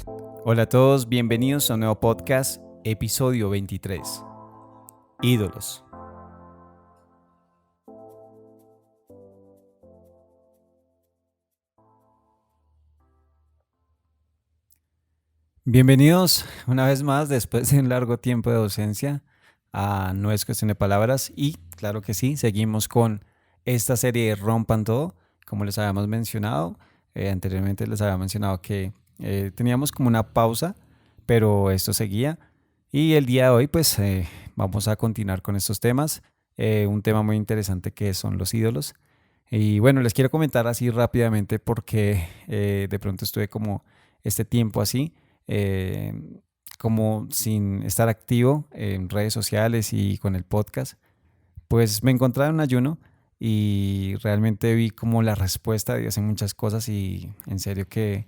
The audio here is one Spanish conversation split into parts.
Hola a todos, bienvenidos a un nuevo podcast, episodio 23. Ídolos. Bienvenidos una vez más después de un largo tiempo de ausencia a No es cuestión de palabras y claro que sí, seguimos con esta serie de Rompan Todo, como les habíamos mencionado. Anteriormente les había mencionado que teníamos como una pausa, pero esto seguía y el día de hoy pues vamos a continuar con estos temas, un tema muy interesante que son los ídolos. Y bueno, les quiero comentar así rápidamente porque de pronto estuve como este tiempo así eh, como sin estar activo en redes sociales y con el podcast, pues me encontraba en un ayuno y realmente vi como la respuesta de Dios en muchas cosas y en serio que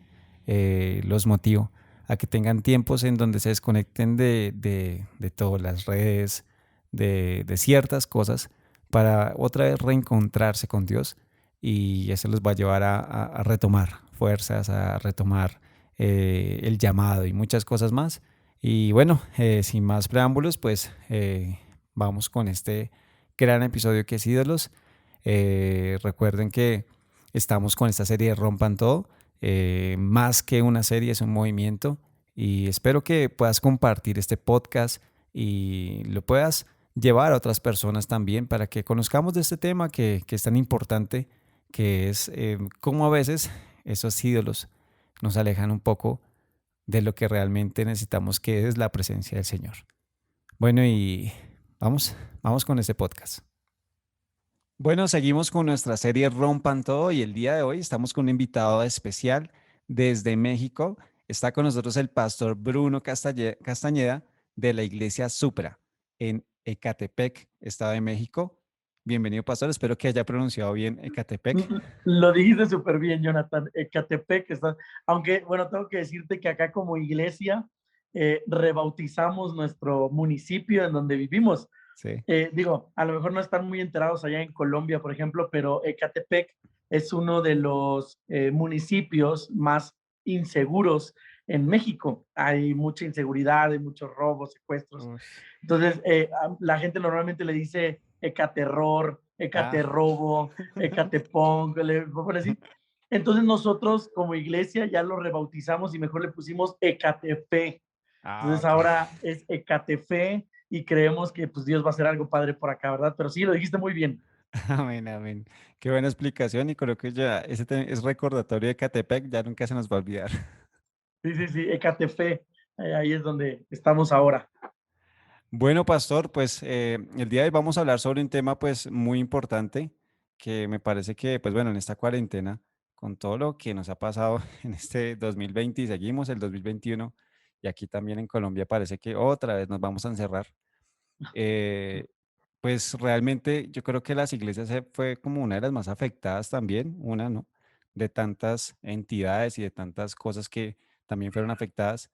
los motivo a que tengan tiempos en donde se desconecten de todas las redes, de ciertas cosas, para otra vez reencontrarse con Dios y eso los va a llevar a retomar fuerzas, a retomar el llamado y muchas cosas más. Y bueno, sin más preámbulos, pues vamos con este gran episodio que es Ídolos. Recuerden que estamos con esta serie de Rompan Todo. Más que una serie, es un movimiento. Y espero que puedas compartir este podcast y lo puedas llevar a otras personas también para que conozcamos de este tema que es tan importante, que es cómo a veces esos ídolos nos alejan un poco de lo que realmente necesitamos, que es la presencia del Señor. Bueno, y vamos con este podcast. Bueno, seguimos con nuestra serie Rompan Todo y el día de hoy estamos con un invitado especial desde México. Está con nosotros el pastor Bruno Castañeda de la iglesia Supra en Ecatepec, Estado de México. Bienvenido, pastor. Espero que haya pronunciado bien Ecatepec. Lo dijiste súper bien, Jonathan. Ecatepec está, aunque bueno, tengo que decirte que acá como iglesia rebautizamos nuestro municipio en donde vivimos. Sí. Digo, a lo mejor no están muy enterados allá en Colombia, por ejemplo, pero Ecatepec es uno de los municipios más inseguros en México. Hay mucha inseguridad, hay muchos robos, secuestros. Uy. Entonces, la gente normalmente le dice Ecaterror, Ah. Ecaterrobo, Ecatepunk, le ponen así. Entonces nosotros como iglesia ya lo rebautizamos y mejor le pusimos Ecatefe. Ah, Entonces ok. ahora es Ecatefe y creemos que pues Dios va a hacer algo padre por acá, ¿verdad? Pero sí, lo dijiste muy bien. Amén, amén. Qué buena explicación y creo que ya es recordatorio de Catepec, ya nunca se nos va a olvidar. Sí, sí, sí, Ecatefe, ahí es donde estamos ahora. Bueno, pastor, pues el día de hoy vamos a hablar sobre un tema pues muy importante que me parece que pues bueno, en esta cuarentena, con todo lo que nos ha pasado en este 2020 y seguimos el 2021 y aquí también en Colombia parece que otra vez nos vamos a encerrar. eh, pues realmente yo creo que las iglesias fue como una de las más afectadas también, una, ¿no? De tantas entidades y de tantas cosas que también fueron afectadas.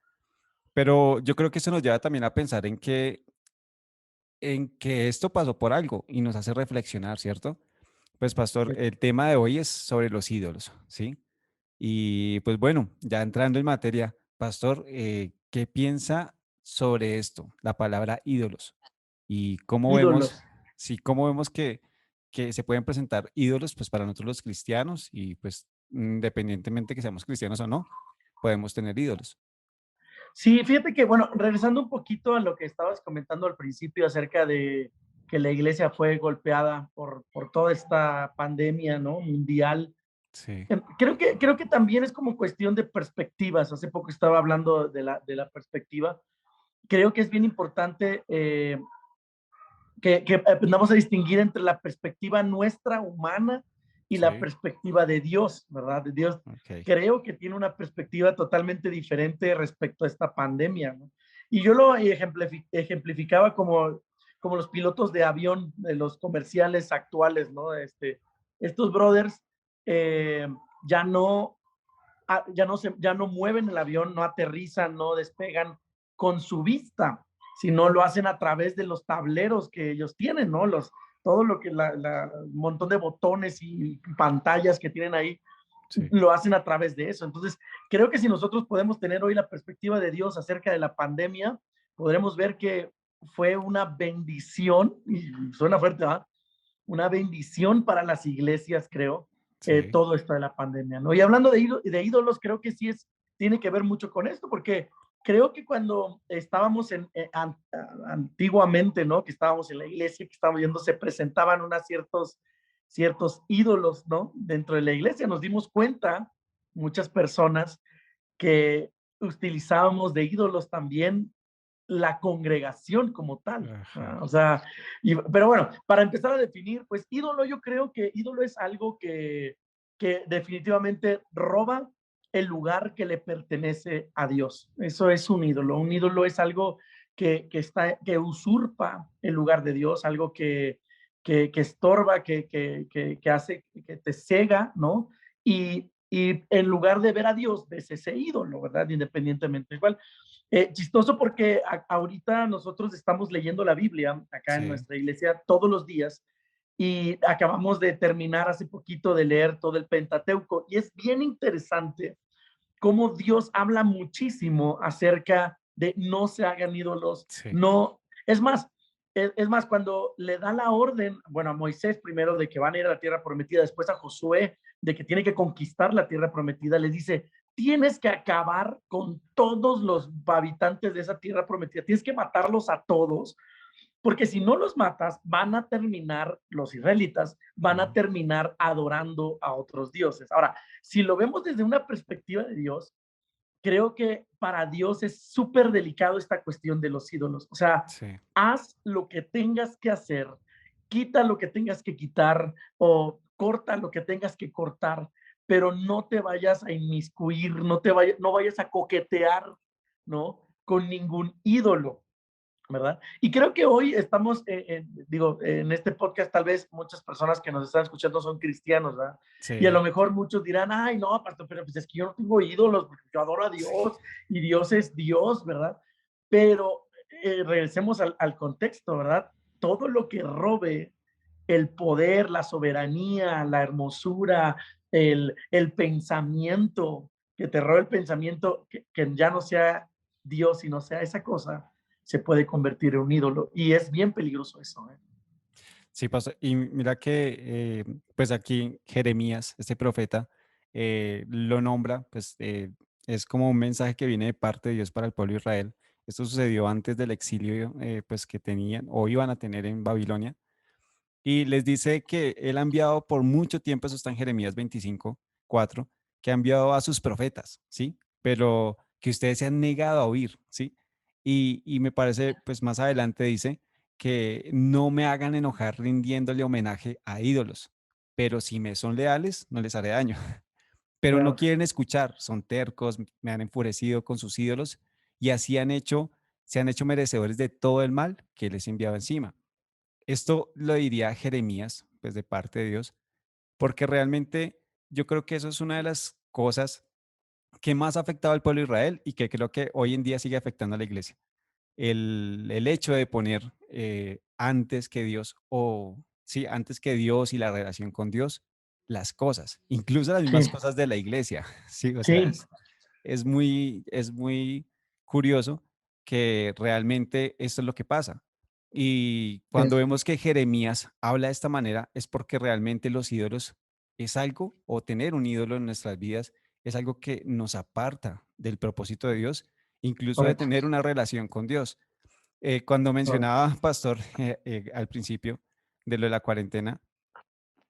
Pero yo creo que eso nos lleva también a pensar en que esto pasó por algo y nos hace reflexionar, ¿cierto? Pues pastor, el tema de hoy es sobre los ídolos, ¿sí? Y pues bueno, ya entrando en materia, pastor, ¿qué piensa sobre esto, la palabra ídolos? Y cómo vemos, Ídolos. sí, cómo vemos que se pueden presentar ídolos, pues para nosotros los cristianos y pues independientemente que seamos cristianos o no, podemos tener ídolos. Sí, fíjate que, bueno, regresando un poquito a lo que estabas comentando al principio acerca de que la iglesia fue golpeada por toda esta pandemia, ¿no? Mundial. Sí, Creo que también es como cuestión de perspectivas. Hace poco estaba hablando de la perspectiva. Creo que es bien importante que aprendamos a distinguir entre la perspectiva nuestra humana y la sí, perspectiva de Dios, ¿verdad? De Dios. ok, Creo que tiene una perspectiva totalmente diferente respecto a esta pandemia, ¿no? Y yo lo ejemplificaba como los pilotos de avión de los comerciales actuales, ¿no? Estos brothers eh, ya no ya no mueven el avión, no aterrizan, no despegan con su vista, sino lo hacen a través de los tableros que ellos tienen, ¿no? Todo lo que un montón de botones y pantallas que tienen ahí. Sí, lo hacen a través de eso. Entonces, creo que si nosotros podemos tener hoy la perspectiva de Dios acerca de la pandemia, podremos ver que fue una bendición, y suena fuerte, ¿verdad? Una bendición para las iglesias, creo, sí, todo esto de la pandemia, ¿no? Y hablando de ídolos, creo que sí tiene que ver mucho con esto, porque creo que cuando estábamos antiguamente, ¿no? Que estábamos en la iglesia, que estábamos viendo, se presentaban ciertos ídolos, ¿no? Dentro de la iglesia, nos dimos cuenta, muchas personas, que utilizábamos de ídolos también la congregación como tal. ajá, O sea, pero bueno, para empezar a definir, pues ídolo, yo creo que ídolo es algo que definitivamente roba el lugar que le pertenece a Dios. Eso es un ídolo. Un ídolo es algo que usurpa el lugar de Dios, algo que estorba, que hace, que te cega, ¿no? Y en lugar de ver a Dios, ves ese ídolo, ¿verdad? Independientemente. Igual, chistoso porque ahorita nosotros estamos leyendo la Biblia acá en sí, nuestra iglesia todos los días y acabamos de terminar hace poquito de leer todo el Pentateuco y es bien interesante cómo Dios habla muchísimo acerca de no se hagan ídolos, sí, no, es más, es más, cuando le da la orden, bueno, a Moisés primero de que van a ir a la tierra prometida, después a Josué de que tiene que conquistar la tierra prometida, les dice, tienes que acabar con todos los habitantes de esa tierra prometida, tienes que matarlos a todos, porque si no los matas, van a terminar, los israelitas, van a ujú, terminar adorando a otros dioses. Ahora, si lo vemos desde una perspectiva de Dios, creo que para Dios es súper delicado esta cuestión de los ídolos. O sea, sí. haz lo que tengas que hacer, quita lo que tengas que quitar o corta lo que tengas que cortar, pero no te vayas a inmiscuir, no vayas a coquetear, ¿no? Con ningún ídolo. ¿Verdad? Y creo que hoy estamos, digo, en este podcast tal vez muchas personas que nos están escuchando son cristianos, ¿verdad? Y a Sí, lo mejor muchos dirán, ay, no, pastor, pero pues es que yo no tengo ídolos, porque yo adoro a sí, Dios y Dios es Dios, ¿verdad? Pero regresemos al contexto, ¿verdad? Todo lo que robe el poder, la soberanía, la hermosura, el pensamiento, que te robe el pensamiento, que ya no sea Dios, sino sea esa cosa, se puede convertir en un ídolo. Y es bien peligroso eso, ¿eh? sí, pastor. Y mira que, pues aquí Jeremías, este profeta, lo nombra, pues es como un mensaje que viene de parte de Dios para el pueblo de Israel. Esto sucedió antes del exilio, pues que tenían o iban a tener en Babilonia. Y les dice que él ha enviado por mucho tiempo, eso está en Jeremías 25:4, que ha enviado a sus profetas, ¿sí? Pero que ustedes se han negado a oír, ¿sí? Y me parece, pues más adelante dice que no me hagan enojar rindiéndole homenaje a ídolos, pero si me son leales, no les haré daño. Pero no Claro, quieren escuchar, son tercos, me han enfurecido con sus ídolos y así se han hecho merecedores de todo el mal que les he enviado encima. Esto lo diría Jeremías, pues de parte de Dios, porque realmente yo creo que eso es una de las cosas que más ha afectado al pueblo de Israel y que creo que hoy en día sigue afectando a la iglesia. El hecho de poner antes que Dios, o sí, antes que Dios y la relación con Dios, las cosas, incluso las mismas sí, cosas de la iglesia. Sí, o sea, sí, es muy curioso que realmente esto es lo que pasa. Y cuando sí, vemos que Jeremías habla de esta manera, es porque realmente los ídolos es algo, o tener un ídolo en nuestras vidas, es algo que nos aparta del propósito de Dios, incluso de correcto, tener una relación con Dios. Cuando correcto. mencionaba, Pastor, al principio de lo de la cuarentena,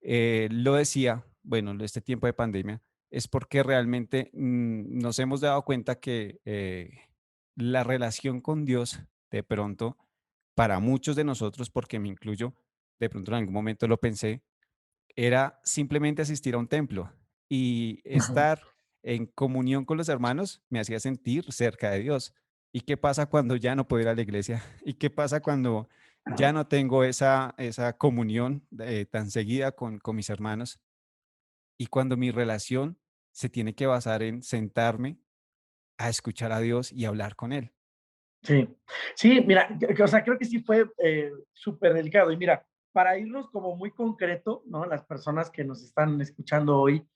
lo decía, bueno, este tiempo de pandemia, es porque realmente nos hemos dado cuenta que la relación con Dios, de pronto, para muchos de nosotros, porque me incluyo, de pronto en algún momento lo pensé, era simplemente asistir a un templo y Ujú. estar en comunión con los hermanos me hacía sentir cerca de Dios. ¿Y qué pasa cuando ya no puedo ir a la iglesia? ¿Y qué pasa cuando ya no tengo esa comunión tan seguida con mis hermanos? Y cuando mi relación se tiene que basar en sentarme a escuchar a Dios y hablar con Él. Sí, sí, mira, o sea, creo que sí fue súper delicado. Y mira, para irnos como muy concreto, ¿no? Las personas que nos están escuchando hoy,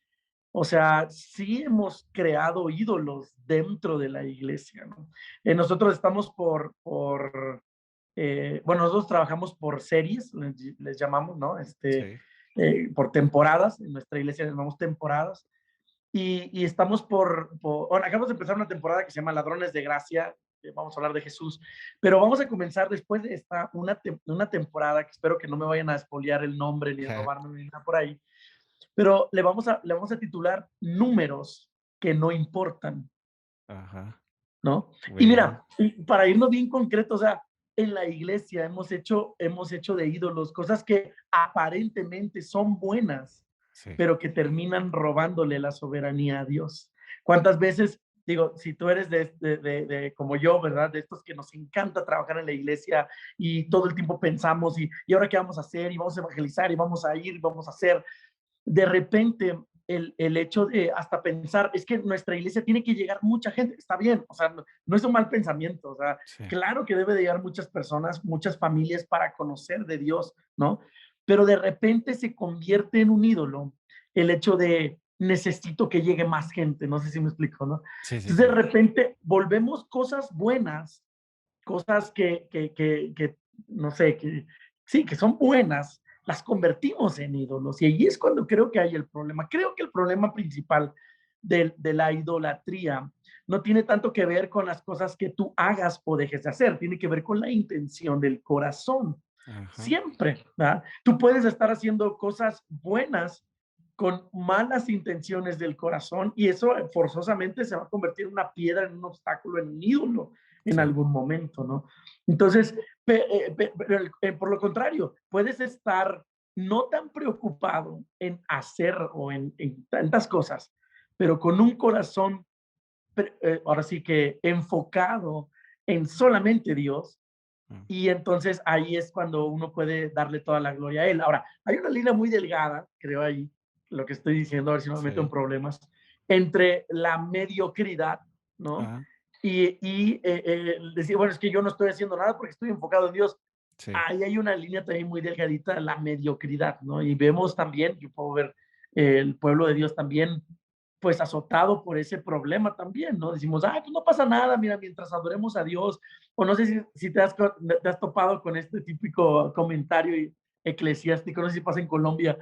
O sea, sí hemos creado ídolos dentro de la iglesia, ¿no? Nosotros estamos bueno, nosotros trabajamos por series, les llamamos, ¿no? Sí. Por temporadas, en nuestra iglesia les llamamos temporadas, y estamos bueno, acabamos de empezar una temporada que se llama Ladrones de Gracia, vamos a hablar de Jesús, pero vamos a comenzar después de esta, una temporada que espero que no me vayan a espolear el nombre ni a robarme ni nada por ahí, pero le vamos a titular Números que no importan, Ajá. ¿no? Y Bueno, mira, para irnos bien concreto, o sea, en la iglesia hemos hecho de ídolos cosas que aparentemente son buenas, sí. pero que terminan robándole la soberanía a Dios. ¿Cuántas veces, digo, si tú eres como yo, ¿verdad? De estos que nos encanta trabajar en la iglesia y todo el tiempo pensamos, y ahora qué vamos a hacer, y vamos a evangelizar, y vamos a ir, y vamos a hacer, de repente el hecho de hasta pensar, es que nuestra iglesia tiene que llegar mucha gente, está bien, o sea, no es un mal pensamiento, o sea, Sí. claro que debe de llegar muchas personas, muchas familias para conocer de Dios, ¿no? Pero de repente se convierte en un ídolo el hecho de necesito que llegue más gente, no sé si me explico, ¿no? Sí, sí, Entonces de sí. repente volvemos cosas buenas, cosas que no sé, que sí, que son buenas, las convertimos en ídolos. Y ahí es cuando creo que hay el problema. Creo que el problema principal de la idolatría no tiene tanto que ver con las cosas que tú hagas o dejes de hacer, tiene que ver con la intención del corazón. Ajá. Siempre, ¿verdad? Tú puedes estar haciendo cosas buenas con malas intenciones del corazón y eso forzosamente se va a convertir en una piedra, en un obstáculo, en un ídolo en Sí. algún momento, ¿no? Entonces, por lo contrario, puedes estar no tan preocupado en hacer o en tantas cosas, pero con un corazón, ahora sí que enfocado en solamente Dios, Mm. y entonces ahí es cuando uno puede darle toda la gloria a Él. Ahora, hay una línea muy delgada, creo ahí, lo que estoy diciendo, a ver si no me meto en Sí. problemas, entre la mediocridad, ¿no? Ajá. Y decir, bueno, es que yo no estoy haciendo nada porque estoy enfocado en Dios. Sí. Ahí hay una línea también muy delgadita, la mediocridad, ¿no? Y vemos también, yo puedo ver el pueblo de Dios también, pues azotado por ese problema también, ¿no? Decimos, ah, pues no pasa nada, mira, mientras adoremos a Dios, o no sé si te has topado con este típico comentario eclesiástico, no sé si pasa en Colombia,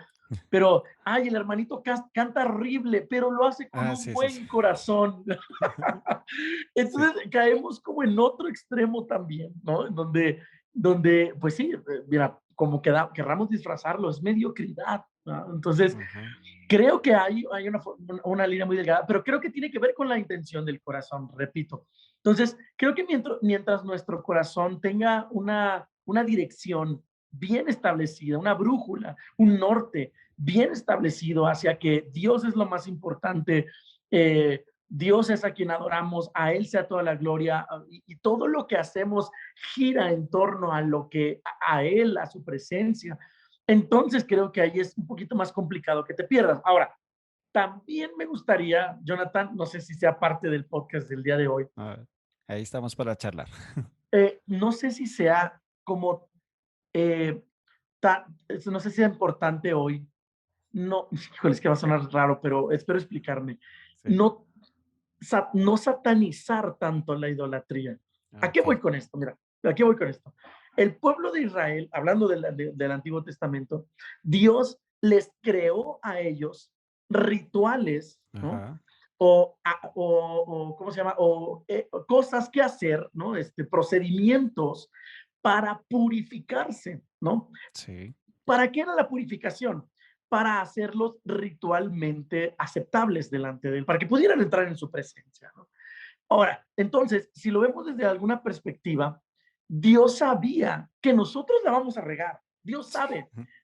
pero, ay, el hermanito canta horrible, pero lo hace con Ah, un sí, sí, sí. buen corazón. Sí. Entonces caemos como en otro extremo también, ¿no? Donde pues sí, mira, como querramos disfrazarlo, es mediocridad, ¿no? Entonces, Ajá. creo que hay una línea muy delgada, pero creo que tiene que ver con la intención del corazón, repito. Entonces, creo que mientras nuestro corazón tenga una dirección bien establecida, una brújula, un norte bien establecido hacia que Dios es lo más importante, Dios es a quien adoramos, a Él sea toda la gloria, y todo lo que hacemos gira en torno a lo que a Él, a su presencia. Entonces creo que ahí es un poquito más complicado que te pierdas. Ahora, también me gustaría, Jonathan, no sé si sea parte del podcast del día de hoy, A ver, ahí estamos para charlar. no sé si sea como, eh, no sé si es importante hoy, no, híjole, es que va a sonar raro, pero espero explicarme. Sí. No, no satanizar tanto la idolatría. ¿A qué voy Ok. con esto? Mira, ¿a qué voy con esto? El pueblo de Israel, hablando del Antiguo Testamento, Dios les creó a ellos rituales, ¿no? Ajá. ¿Cómo se llama? Cosas que hacer, ¿no? Procedimientos para purificarse, ¿no? Sí. ¿Para qué era la purificación? Para hacerlos ritualmente aceptables delante de él, para que pudieran entrar en su presencia, ¿no? Ahora, entonces, si lo vemos desde alguna perspectiva, Dios sabía que nosotros la vamos a regar. Sí.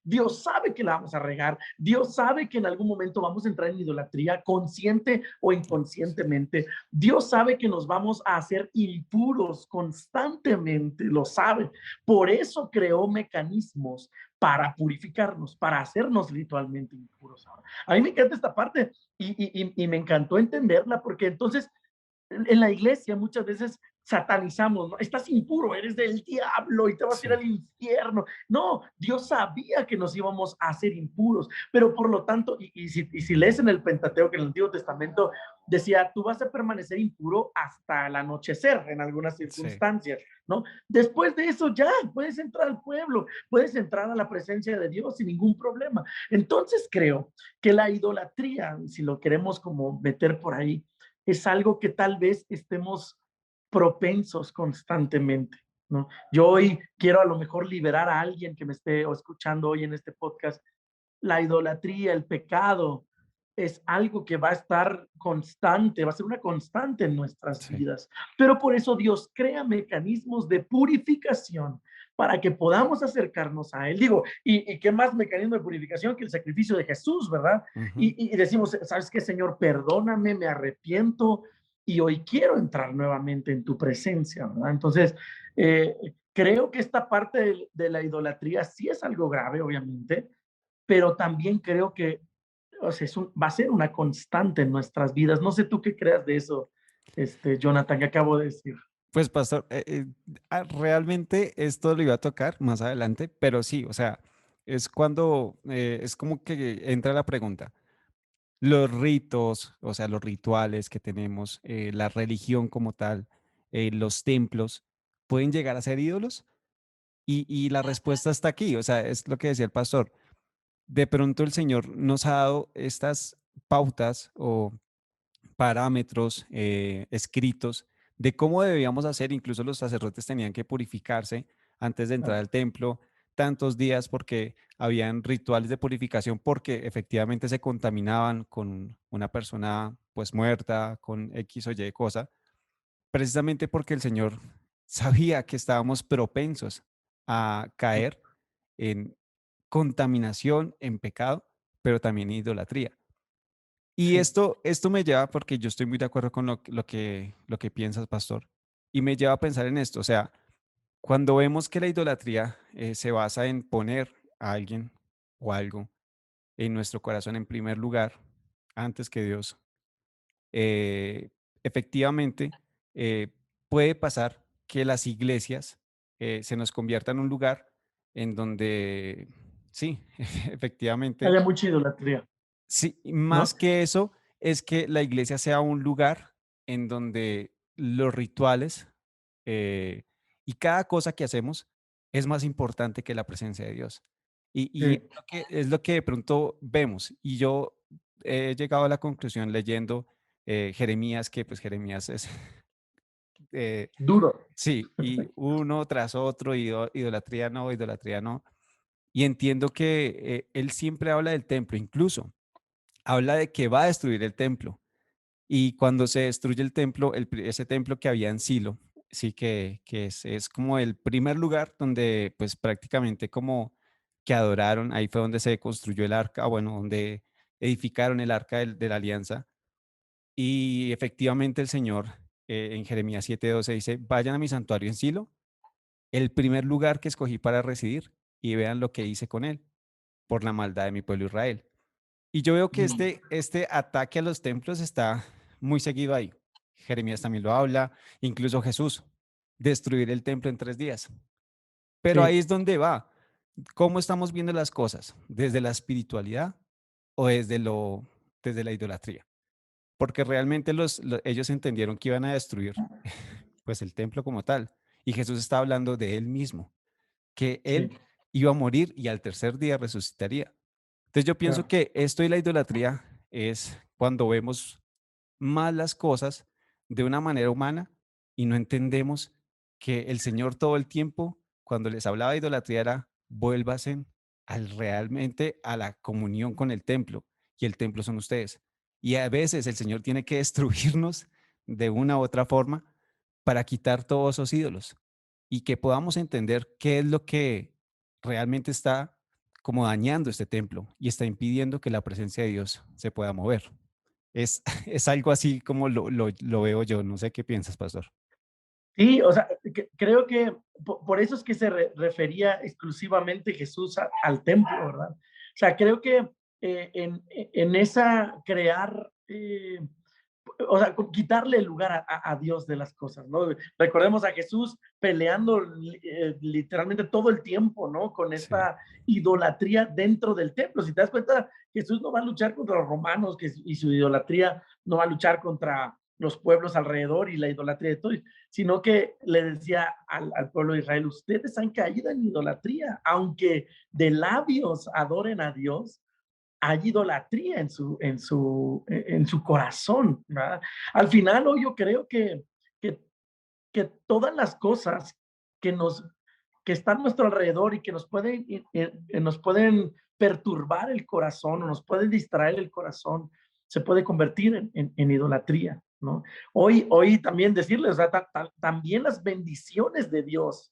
Dios sabe que la vamos a regar. Dios sabe que en algún momento vamos a entrar en idolatría, consciente o Sí. inconscientemente. Dios sabe que nos vamos a hacer impuros constantemente, lo sabe. Por eso creó mecanismos para purificarnos, para hacernos ritualmente impuros. A mí me encanta esta parte y me encantó entenderla porque entonces en la iglesia muchas veces satanizamos, ¿no? Estás impuro, eres del diablo y te vas a ir Sí, al infierno. No, Dios sabía que nos íbamos a hacer impuros, pero por lo tanto, y si lees en el Pentateuco, en el Antiguo Testamento, decía, tú vas a permanecer impuro hasta el anochecer en algunas sí, circunstancias, ¿no? Después de eso ya puedes entrar al pueblo, puedes entrar a la presencia de Dios sin ningún problema. Entonces creo que la idolatría, si lo queremos como meter por ahí, es algo que tal vez estemos propensos constantemente, ¿no? Yo hoy quiero a lo mejor liberar a alguien que me esté escuchando hoy en este podcast. La idolatría, el pecado, es algo que va a estar constante, va a ser una constante en nuestras sí. vidas. Pero por eso Dios crea mecanismos de purificación para que podamos acercarnos a Él. Digo, ¿y qué más mecanismo de purificación que el sacrificio de Jesús, verdad? Ujú. Y decimos, ¿sabes qué, Señor? Perdóname, me arrepiento y hoy quiero entrar nuevamente en tu presencia, ¿verdad? Entonces, creo que esta parte de la idolatría sí es algo grave, obviamente, pero también creo que, o sea, va a ser una constante en nuestras vidas. No sé tú qué creas de eso, Jonathan, que acabo de decir. Pues, pastor, realmente esto lo iba a tocar más adelante, pero sí, o sea, es cuando, es como que entra la pregunta. Los ritos, o sea, los rituales que tenemos, la religión como tal, los templos, ¿pueden llegar a ser ídolos? Y la respuesta está aquí, o sea, es lo que decía el pastor. De pronto el Señor nos ha dado estas pautas o parámetros escritos de cómo debíamos hacer. Incluso los sacerdotes tenían que purificarse antes de entrar Claro, al templo tantos días porque habían rituales de purificación porque efectivamente se contaminaban con una persona pues muerta, con X o Y cosa, precisamente porque el Señor sabía que estábamos propensos a caer en contaminación, en pecado, pero también en idolatría. Y sí, esto me lleva, porque yo estoy muy de acuerdo con lo que piensas, pastor, y me lleva a pensar en esto. O sea, cuando vemos que la idolatría se basa en poner a alguien o algo en nuestro corazón en primer lugar, antes que Dios, eh, efectivamente eh, puede pasar que las iglesias se nos conviertan en un lugar en donde, sí, efectivamente, haya mucha idolatría, sí, y ¿no? más que eso, es que la iglesia sea un lugar en donde los rituales y cada cosa que hacemos es más importante que la presencia de Dios. Y Sí, es lo que de pronto vemos. Y yo he llegado a la conclusión leyendo Jeremías, que pues Jeremías es, eh, duro. sí, y uno tras otro, idolatría no, idolatría no. Y entiendo que él siempre habla del templo, incluso habla de que va a destruir el templo. Y cuando se destruye el templo, ese templo que había en Silo, sí que es como el primer lugar donde pues prácticamente como que adoraron, ahí fue donde se construyó el arca, bueno, donde edificaron el arca de la alianza. Y efectivamente el Señor en Jeremías 7:12 dice, vayan a mi santuario en Silo, el primer lugar que escogí para residir, y vean lo que hice con él por la maldad de mi pueblo Israel. Y yo veo que Mm, este ataque a los templos está muy seguido ahí. Jeremías también lo habla, incluso Jesús, destruir el templo en 3 días. Pero ahí sí, es donde va. ¿Cómo estamos viendo las cosas? ¿Desde la espiritualidad o desde la idolatría? Porque realmente ellos entendieron que iban a destruir pues el templo como tal. Y Jesús está hablando de él mismo, que sí, él iba a morir y al tercer día resucitaría. Entonces yo pienso claro. que esto y la idolatría es cuando vemos más las cosas de una manera humana y no entendemos que el Señor todo el tiempo, cuando les hablaba de idolatría, era vuélvasen realmente a la comunión con el templo, y el templo son ustedes. Y a veces el Señor tiene que destruirnos de una u otra forma para quitar todos esos ídolos y que podamos entender qué es lo que realmente está como dañando este templo y está impidiendo que la presencia de Dios se pueda mover. Es, es algo así como lo veo yo. No sé qué piensas, pastor. Sí, o sea, creo que por eso es que se refería exclusivamente Jesús al templo, ¿verdad? O sea, creo que en esa crear o sea, quitarle el lugar a Dios de las cosas, ¿no? Recordemos a Jesús peleando literalmente todo el tiempo, ¿no? Con Sí, esta idolatría dentro del templo. Si te das cuenta, Jesús no va a luchar contra los romanos y su idolatría no va a luchar contra los pueblos alrededor y la idolatría de todos, sino que le decía al pueblo de Israel, ustedes han caído en idolatría, aunque de labios adoren a Dios, hay idolatría en su corazón, ¿verdad? Al final, hoy yo creo que, que todas las cosas que, nos, que están a nuestro alrededor y que nos pueden perturbar el corazón o nos pueden distraer el corazón, se puede convertir en idolatría, ¿no? Hoy también decirles, o sea, también las bendiciones de Dios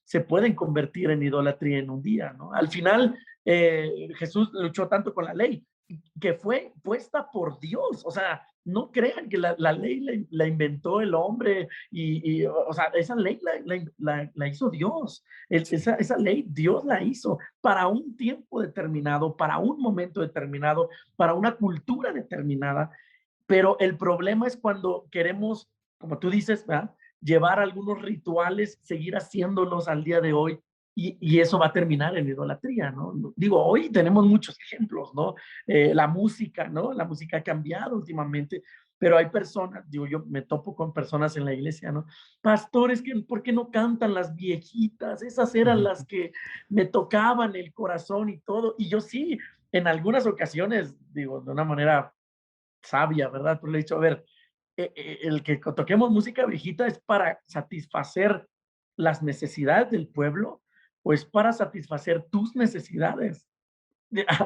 se pueden convertir en idolatría en un día, ¿no? Al final, Jesús luchó tanto con la ley que fue puesta por Dios, o sea, no crean que la ley la inventó el hombre o sea, esa ley la hizo Dios, sí, esa ley Dios la hizo para un tiempo determinado, para un momento determinado, para una cultura determinada, pero el problema es cuando queremos, como tú dices, ¿verdad? Llevar algunos rituales, seguir haciéndolos al día de hoy, y eso va a terminar en idolatría, ¿no? Digo, hoy tenemos muchos ejemplos, ¿no? La música, ¿no? La música ha cambiado últimamente, pero hay personas, digo, yo me topo con personas en la iglesia, ¿no? Pastores, ¿por qué no cantan las viejitas? Esas eran las que me tocaban el corazón y todo. Y yo sí, en algunas ocasiones, digo, de una manera sabia, ¿verdad? Pero le he dicho, a ver, el que toquemos música viejita es para satisfacer las necesidades del pueblo o es para satisfacer tus necesidades.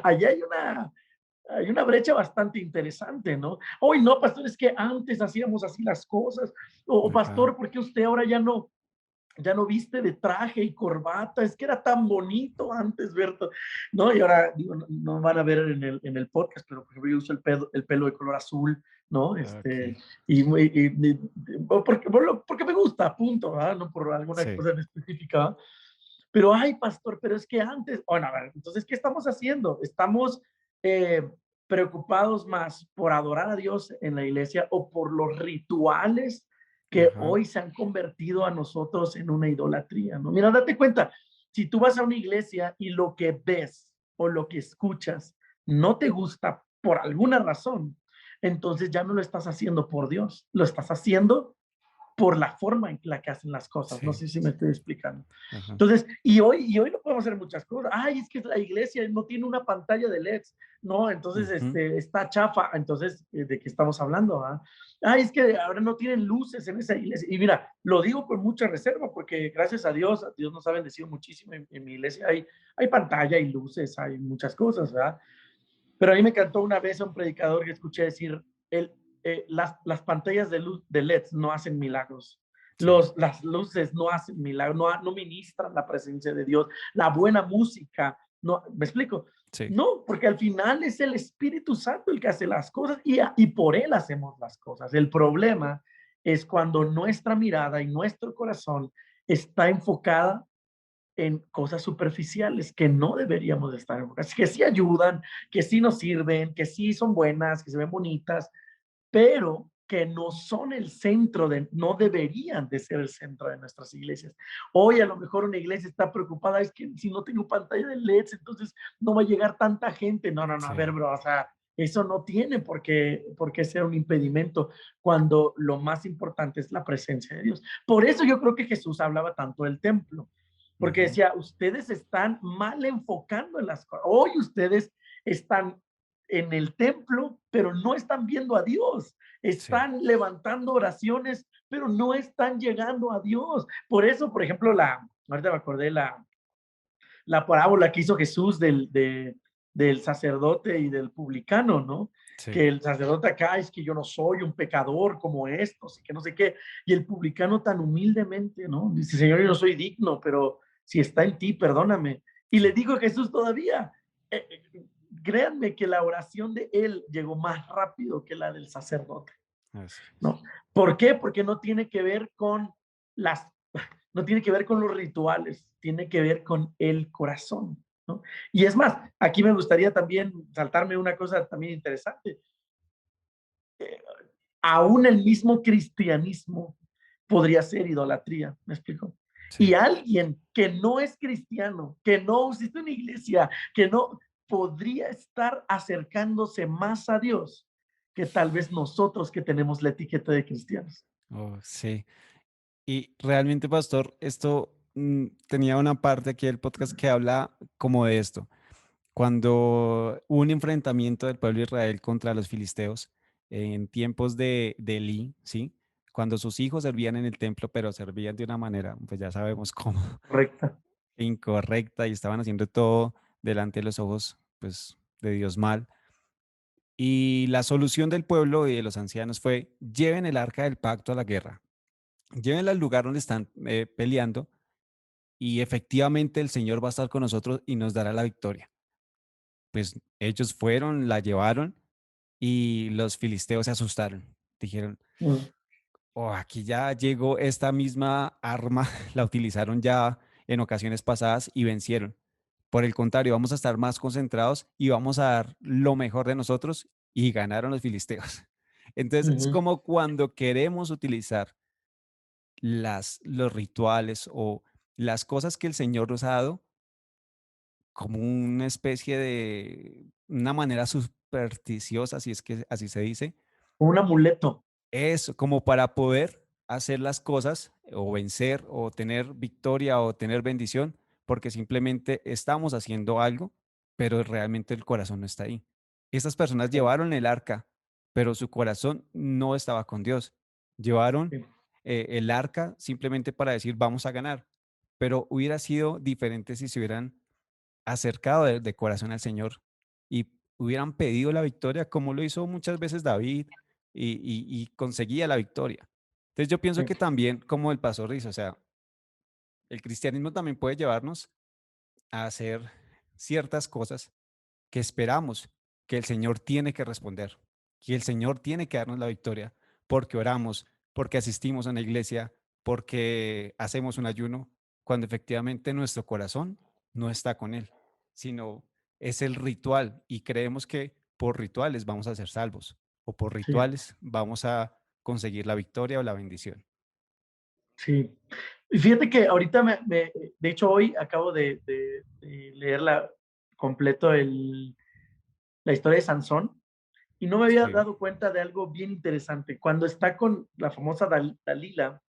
Allá hay una brecha bastante interesante, ¿no? Hoy no, pastor, es que antes hacíamos así las cosas. O ajá, pastor, ¿por qué usted ahora ya no viste de traje y corbata? Es que era tan bonito antes, ¿verdad? ¿No? Y ahora, digo, no van a ver en el podcast, pero por ejemplo, yo uso el pelo de color azul, ¿no? ok, Porque me gusta, punto, ¿verdad? No por alguna sí, cosa en específica. Pero, ay, pastor, pero es que antes, bueno, a ver, entonces, ¿qué estamos haciendo? Estamos eh, preocupados más por adorar a Dios en la iglesia o por los rituales que ajá, hoy se han convertido a nosotros en una idolatría, ¿no? Mira, date cuenta, si tú vas a una iglesia y lo que ves o lo que escuchas no te gusta por alguna razón, entonces ya no lo estás haciendo por Dios, lo estás haciendo por la forma en la que hacen las cosas. No sí, sé si me estoy explicando. ajá, Entonces, y hoy no podemos hacer muchas cosas. Ay, es que la iglesia no tiene una pantalla de LEDs. No, entonces ujú, está chafa. Entonces, ¿de qué estamos hablando? ¿Ah? Ay, es que ahora no tienen luces en esa iglesia. Y mira, lo digo con mucha reserva porque gracias a Dios nos ha bendecido muchísimo. En mi iglesia hay pantalla, hay luces, hay muchas cosas, ¿verdad? Pero a mí me encantó una vez a un predicador que escuché decir, las pantallas de LEDs no hacen milagros. sí, Las luces no hacen milagros, no ministran la presencia de Dios. La buena música, no, ¿me explico? sí, No, porque al final es el Espíritu Santo el que hace las cosas y por Él hacemos las cosas. El problema es cuando nuestra mirada y nuestro corazón está enfocada en cosas superficiales que no deberíamos de estar enfocados, que sí ayudan, que sí nos sirven, que sí son buenas, que se ven bonitas, pero que no son el centro no deberían de ser el centro de nuestras iglesias. Hoy a lo mejor una iglesia está preocupada, es que si no tengo pantalla de LEDs, entonces no va a llegar tanta gente. No, no, no, a ver, sí, bro, o sea, eso no tiene por qué ser un impedimento cuando lo más importante es la presencia de Dios. Por eso yo creo que Jesús hablaba tanto del templo, porque ujú, decía, ustedes están mal enfocando en las cosas. Hoy ustedes están en el templo, pero no están viendo a Dios. sí, Están levantando oraciones, pero no están llegando a Dios. Por eso, por ejemplo, ahorita me acordé la parábola que hizo Jesús del sacerdote y del publicano, ¿no? sí, Que el sacerdote acá es que yo no soy un pecador como estos y que no sé qué. Y el publicano tan humildemente, ¿no? Dice, Señor, yo no soy digno, pero si está en ti, perdóname. Y le sí, dijo a Jesús todavía, créanme que la oración de él llegó más rápido que la del sacerdote, así es, ¿no? ¿Por qué? Porque no tiene que ver con las no tiene que ver con los rituales, tiene que ver con el corazón, ¿no? Y es más, aquí me gustaría también saltarme una cosa también interesante. aún el mismo cristianismo podría ser idolatría, ¿me explico? Y Sí. alguien que no es cristiano, que no existe una iglesia, que no podría estar acercándose más a Dios que tal vez nosotros que tenemos la etiqueta de cristianos. Oh, sí. Y realmente, pastor, esto tenía una parte aquí del podcast que habla como de esto. Cuando hubo un enfrentamiento del pueblo de Israel contra los filisteos en tiempos de Elí, ¿sí? Cuando sus hijos servían en el templo, pero servían de una manera, pues ya sabemos cómo, Correcta. incorrecta y estaban haciendo todo delante de los ojos, pues, de Dios mal. Y la solución del pueblo y de los ancianos fue: lleven el arca del pacto a la guerra, llévenla al lugar donde están peleando y efectivamente el Señor va a estar con nosotros y nos dará la victoria. Pues ellos fueron, la llevaron y los filisteos se asustaron. Dijeron: Mm, oh, aquí ya llegó esta misma arma, la utilizaron ya en ocasiones pasadas y vencieron. Por el contrario, vamos a estar más concentrados y vamos a dar lo mejor de nosotros, y ganaron los filisteos. Entonces, es ujú. como cuando queremos utilizar los rituales o las cosas que el Señor nos ha dado como una especie de una manera supersticiosa, si es que así se dice, Un amuleto. eso, como para poder hacer las cosas o vencer o tener victoria o tener bendición, porque simplemente estamos haciendo algo, pero realmente el corazón no está ahí. Estas personas Sí, llevaron el arca, pero su corazón no estaba con Dios. Llevaron sí, el arca simplemente para decir vamos a ganar, pero hubiera sido diferente si se hubieran acercado de corazón al Señor y hubieran pedido la victoria como lo hizo muchas veces David y conseguía la victoria. Entonces yo pienso sí, que también, como el pastor dice, o sea, el cristianismo también puede llevarnos a hacer ciertas cosas que esperamos que el Señor tiene que responder, que el Señor tiene que darnos la victoria, porque oramos, porque asistimos a una iglesia, porque hacemos un ayuno, cuando efectivamente nuestro corazón no está con Él, sino es el ritual y creemos que por rituales vamos a ser salvos o por sí, rituales vamos a conseguir la victoria o la bendición. sí. Y fíjate que ahorita de hecho hoy acabo de leer completo la historia de Sansón y no me había Sí, dado cuenta de algo bien interesante. Cuando está con la famosa Dalila,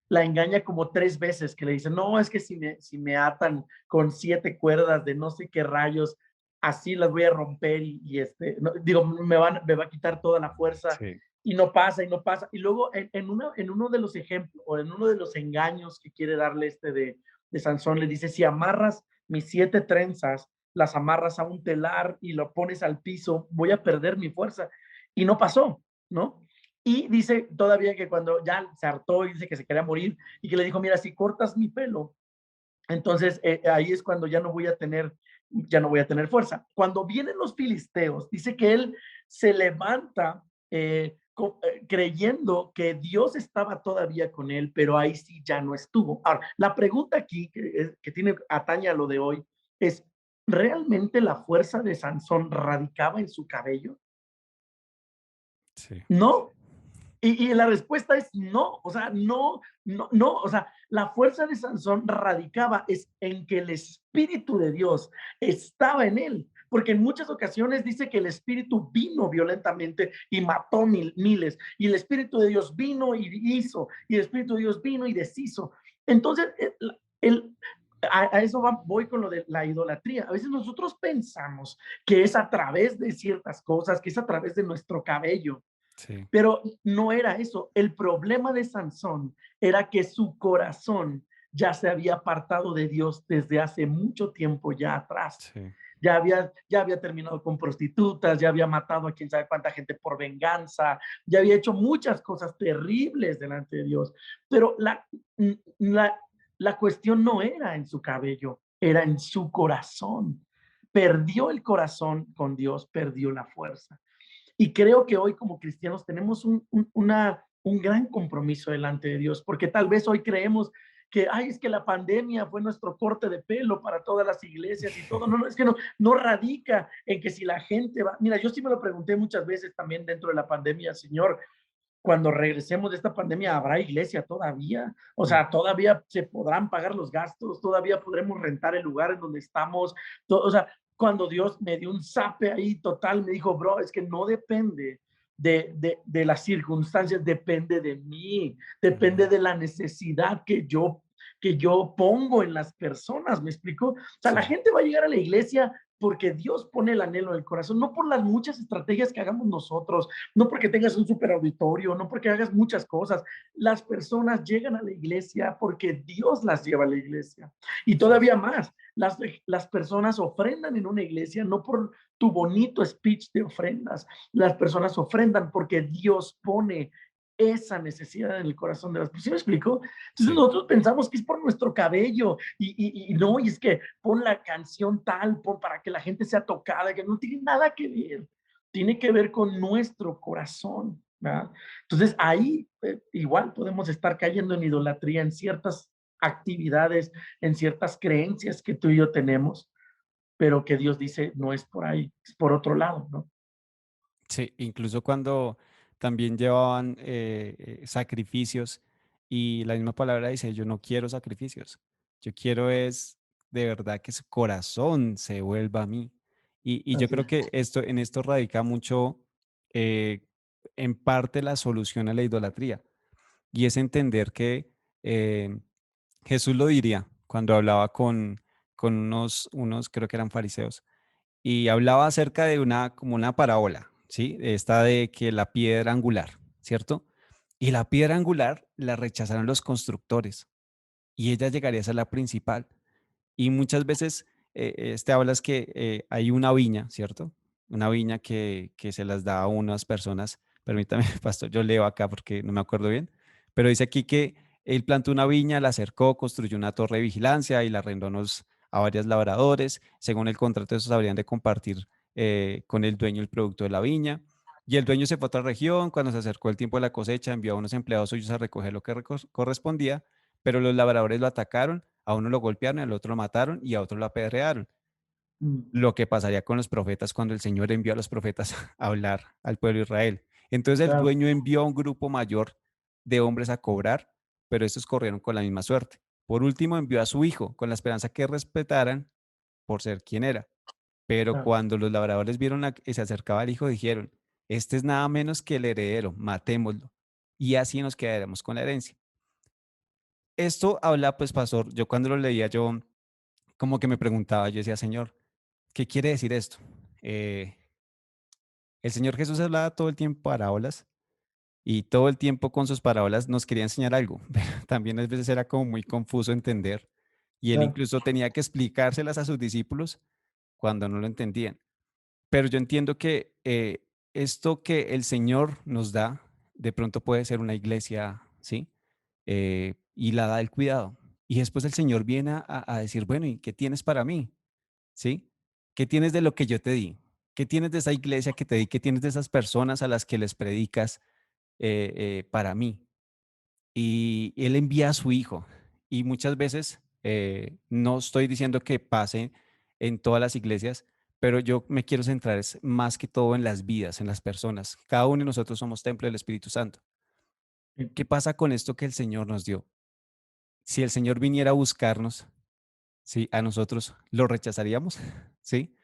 la engaña como 3 veces, que le dice, no, es que si me atan con 7 cuerdas de no sé qué rayos, así las voy a romper no, digo, me va a quitar toda la fuerza sí, y no pasa y no pasa. Y luego en uno de los ejemplos o en uno de los engaños que quiere darle de Sansón, le dice, si amarras mis 7 trenzas, las amarras a un telar y lo pones al piso, voy a perder mi fuerza. Y no pasó, ¿no? Y dice todavía que cuando ya se hartó y dice que se quería morir y que le dijo, mira, si cortas mi pelo, entonces ahí es cuando ya no voy a tener fuerza. Cuando vienen los filisteos, dice que él se levanta creyendo que Dios estaba todavía con él, pero ahí sí ya no estuvo. Ahora, la pregunta aquí que tiene atañe a lo de hoy es, ¿realmente la fuerza de Sansón radicaba en su cabello? sí, No, y la respuesta es no, o sea, no, no, no, o sea, la fuerza de Sansón radicaba es en que el Espíritu de Dios estaba en él, porque en muchas ocasiones dice que el Espíritu vino violentamente y mató miles, y el Espíritu de Dios vino y hizo, y el Espíritu de Dios vino y deshizo. Entonces, el, a eso voy con lo de la idolatría. A veces nosotros pensamos que es a través de ciertas cosas, que es a través de nuestro cabello, sí, pero no era eso. El problema de Sansón era que su corazón ya se había apartado de Dios desde hace mucho tiempo ya atrás. sí, Ya había terminado con prostitutas, ya había matado a quién sabe cuánta gente por venganza, ya había hecho muchas cosas terribles delante de Dios. Pero la, la cuestión no era en su cabello, era en su corazón. Perdió el corazón con Dios, perdió la fuerza. Y creo que hoy como cristianos tenemos un gran compromiso delante de Dios, porque tal vez hoy creemos que, ay, es que la pandemia fue nuestro corte de pelo para todas las iglesias y todo. No, no, es que no radica en que si la gente va. Mira, yo sí me lo pregunté muchas veces también dentro de la pandemia, Señor, cuando regresemos de esta pandemia, ¿habrá iglesia todavía? O Mm. sea, ¿todavía se podrán pagar los gastos? ¿Todavía podremos rentar el lugar en donde estamos? O sea, cuando Dios me dio un zape ahí total, me dijo, bro, es que no depende de las circunstancias, depende de mí, depende Ujú. de la necesidad que yo pongo en las personas, ¿me explico? O sea, la Sí. gente va a llegar a la iglesia porque Dios pone el anhelo en el corazón, no por las muchas estrategias que hagamos nosotros, no porque tengas un super auditorio, no porque hagas muchas cosas. Las personas llegan a la iglesia porque Dios las lleva a la iglesia. Y Sí. todavía más, las personas ofrendan en una iglesia no por tu bonito speech de ofrendas, las personas ofrendan porque Dios pone esa necesidad en el corazón de las personas. ¿Sí me explico? Entonces Sí. nosotros pensamos que es por nuestro cabello y no, y es que pon la canción tal, pon para que la gente sea tocada, que no tiene nada que ver, tiene que ver con nuestro corazón, ¿verdad? Entonces ahí igual podemos estar cayendo en idolatría en ciertas actividades, en ciertas creencias que tú y yo tenemos, pero que Dios dice no es por ahí, es por otro lado, ¿no? Sí, incluso cuando también llevaban sacrificios y la misma palabra dice, yo no quiero sacrificios, yo quiero es de verdad que su corazón se vuelva a mí. Y yo Así creo es. que en esto radica mucho, eh, en parte, la solución a la idolatría. Y es entender que eh, Jesús lo diría cuando hablaba con unos, creo que eran fariseos, y hablaba acerca de una, como una parábola, ¿sí? Esta de que la piedra angular, ¿cierto? Y la piedra angular la rechazaron los constructores y ella llegaría a ser la principal. Y muchas veces, hablas que hay una viña, ¿cierto? Una viña que se las da a unas personas. Permítame, pastor, yo leo acá porque no me acuerdo bien, pero dice aquí que él plantó una viña, la acercó, construyó una torre de vigilancia y la arrendó a varios labradores. Según el contrato, esos habrían de compartir con el dueño el producto de la viña. Y el dueño se fue a otra región. Cuando se acercó el tiempo de la cosecha, envió a unos empleados suyos a recoger lo que correspondía, pero los labradores lo atacaron, a uno lo golpearon, al otro lo mataron y a otro lo apedrearon. Mm, Lo que pasaría con los profetas cuando el Señor envió a los profetas a hablar al pueblo de Israel. Entonces el claro. dueño envió a un grupo mayor de hombres a cobrar, pero estos corrieron con la misma suerte. Por último, envió a su hijo con la esperanza que respetaran por ser quien era. Pero Claro. cuando los labradores vieron que se acercaba el hijo, dijeron, este es nada menos que el heredero, matémoslo. Y así nos quedaremos con la herencia. Esto habla, pues, pastor, yo cuando lo leía, yo como que me preguntaba, yo decía, Señor, ¿qué quiere decir esto? Eh, el Señor Jesús hablaba todo el tiempo parábolas y todo el tiempo con sus parábolas nos quería enseñar algo, pero también a veces era como muy confuso entender y él Claro. incluso tenía que explicárselas a sus discípulos cuando no lo entendían. Pero yo entiendo que esto que el Señor nos da, de pronto puede ser una iglesia, ¿sí? Y la da el cuidado. Y después el Señor viene a decir, bueno, ¿y qué tienes para mí? ¿Sí? ¿Qué tienes de lo que yo te di? ¿Qué tienes de esa iglesia que te di? ¿Qué tienes de esas personas a las que les predicas para mí? Y Él envía a su Hijo. Y muchas veces, no estoy diciendo que pase en todas las iglesias, pero yo me quiero centrar más que todo en las vidas, en las personas. Cada uno de nosotros somos templo del Espíritu Santo. Sí, ¿Qué pasa con esto que el Señor nos dio? Si el Señor viniera a buscarnos, ¿sí? A nosotros, ¿lo rechazaríamos? ¿Sí?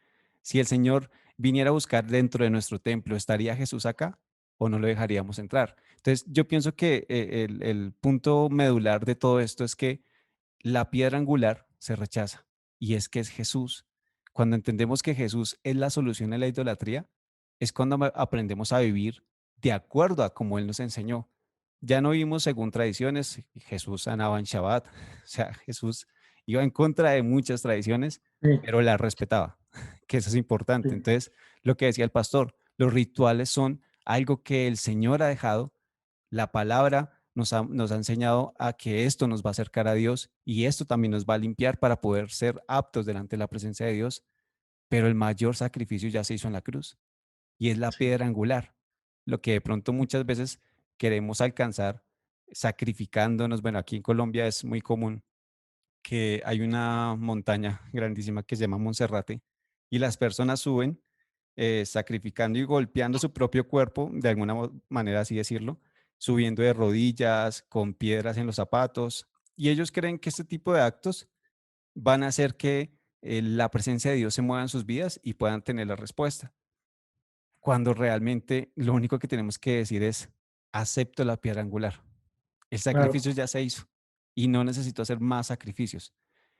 Si el Señor viniera a buscar dentro de nuestro templo, ¿estaría Jesús acá o no lo dejaríamos entrar? Entonces, yo pienso que el punto medular de todo esto es que la piedra angular se rechaza y es que es Jesús. Cuando entendemos que Jesús es la solución a la idolatría, es cuando aprendemos a vivir de acuerdo a como Él nos enseñó. Ya no vivimos según tradiciones. Jesús sanaba en Shabbat, o sea, Jesús iba en contra de muchas tradiciones, sí, pero las respetaba, que eso es importante. sí, Entonces, lo que decía el pastor, los rituales son algo que el Señor ha dejado. La palabra nos ha enseñado a que esto nos va a acercar a Dios y esto también nos va a limpiar para poder ser aptos delante de la presencia de Dios, pero el mayor sacrificio ya se hizo en la cruz y es la sí, piedra angular, lo que de pronto muchas veces queremos alcanzar sacrificándonos. Bueno, aquí en Colombia es muy común que hay una montaña grandísima que se llama Monserrate y las personas suben sacrificando y golpeando su propio cuerpo, de alguna manera así decirlo, subiendo de rodillas, con piedras en los zapatos. Y ellos creen que este tipo de actos van a hacer que la presencia de Dios se mueva en sus vidas y puedan tener la respuesta. Cuando realmente lo único que tenemos que decir es, acepto la piedra angular. El Claro. sacrificio ya se hizo y no necesito hacer más sacrificios.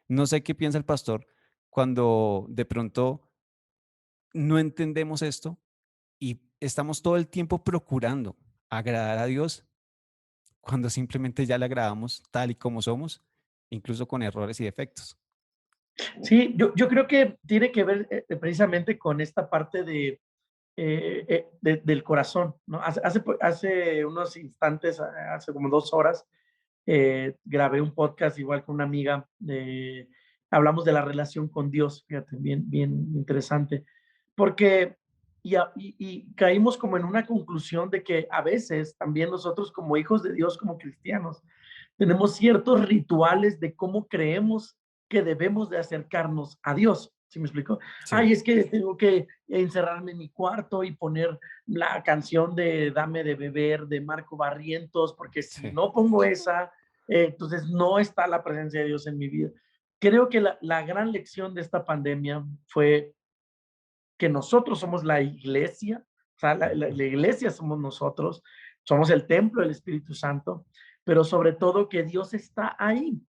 No sé qué piensa el pastor cuando de pronto no entendemos esto y estamos todo el tiempo procurando agradar a Dios cuando simplemente ya le agradamos tal y como somos, incluso con errores y defectos. Sí, yo creo que tiene que ver precisamente con esta parte del corazón, ¿no? Hace unos instantes, hace como 2 horas, grabé un podcast igual con una amiga, hablamos de la relación con Dios, fíjate, bien, bien interesante, porque y caímos como en una conclusión de que a veces también nosotros como hijos de Dios, como cristianos, tenemos ciertos rituales de cómo creemos que debemos de acercarnos a Dios. ¿Sí me explico? Sí, Ay, es que tengo que encerrarme en mi cuarto y poner la canción de Dame de beber de Marco Barrientos, porque si sí, no pongo esa, entonces no está la presencia de Dios en mi vida. Creo que la gran lección de esta pandemia fue que nosotros somos la iglesia, o sea, la iglesia somos nosotros, somos el templo del Espíritu Santo, pero sobre todo que Dios está ahí.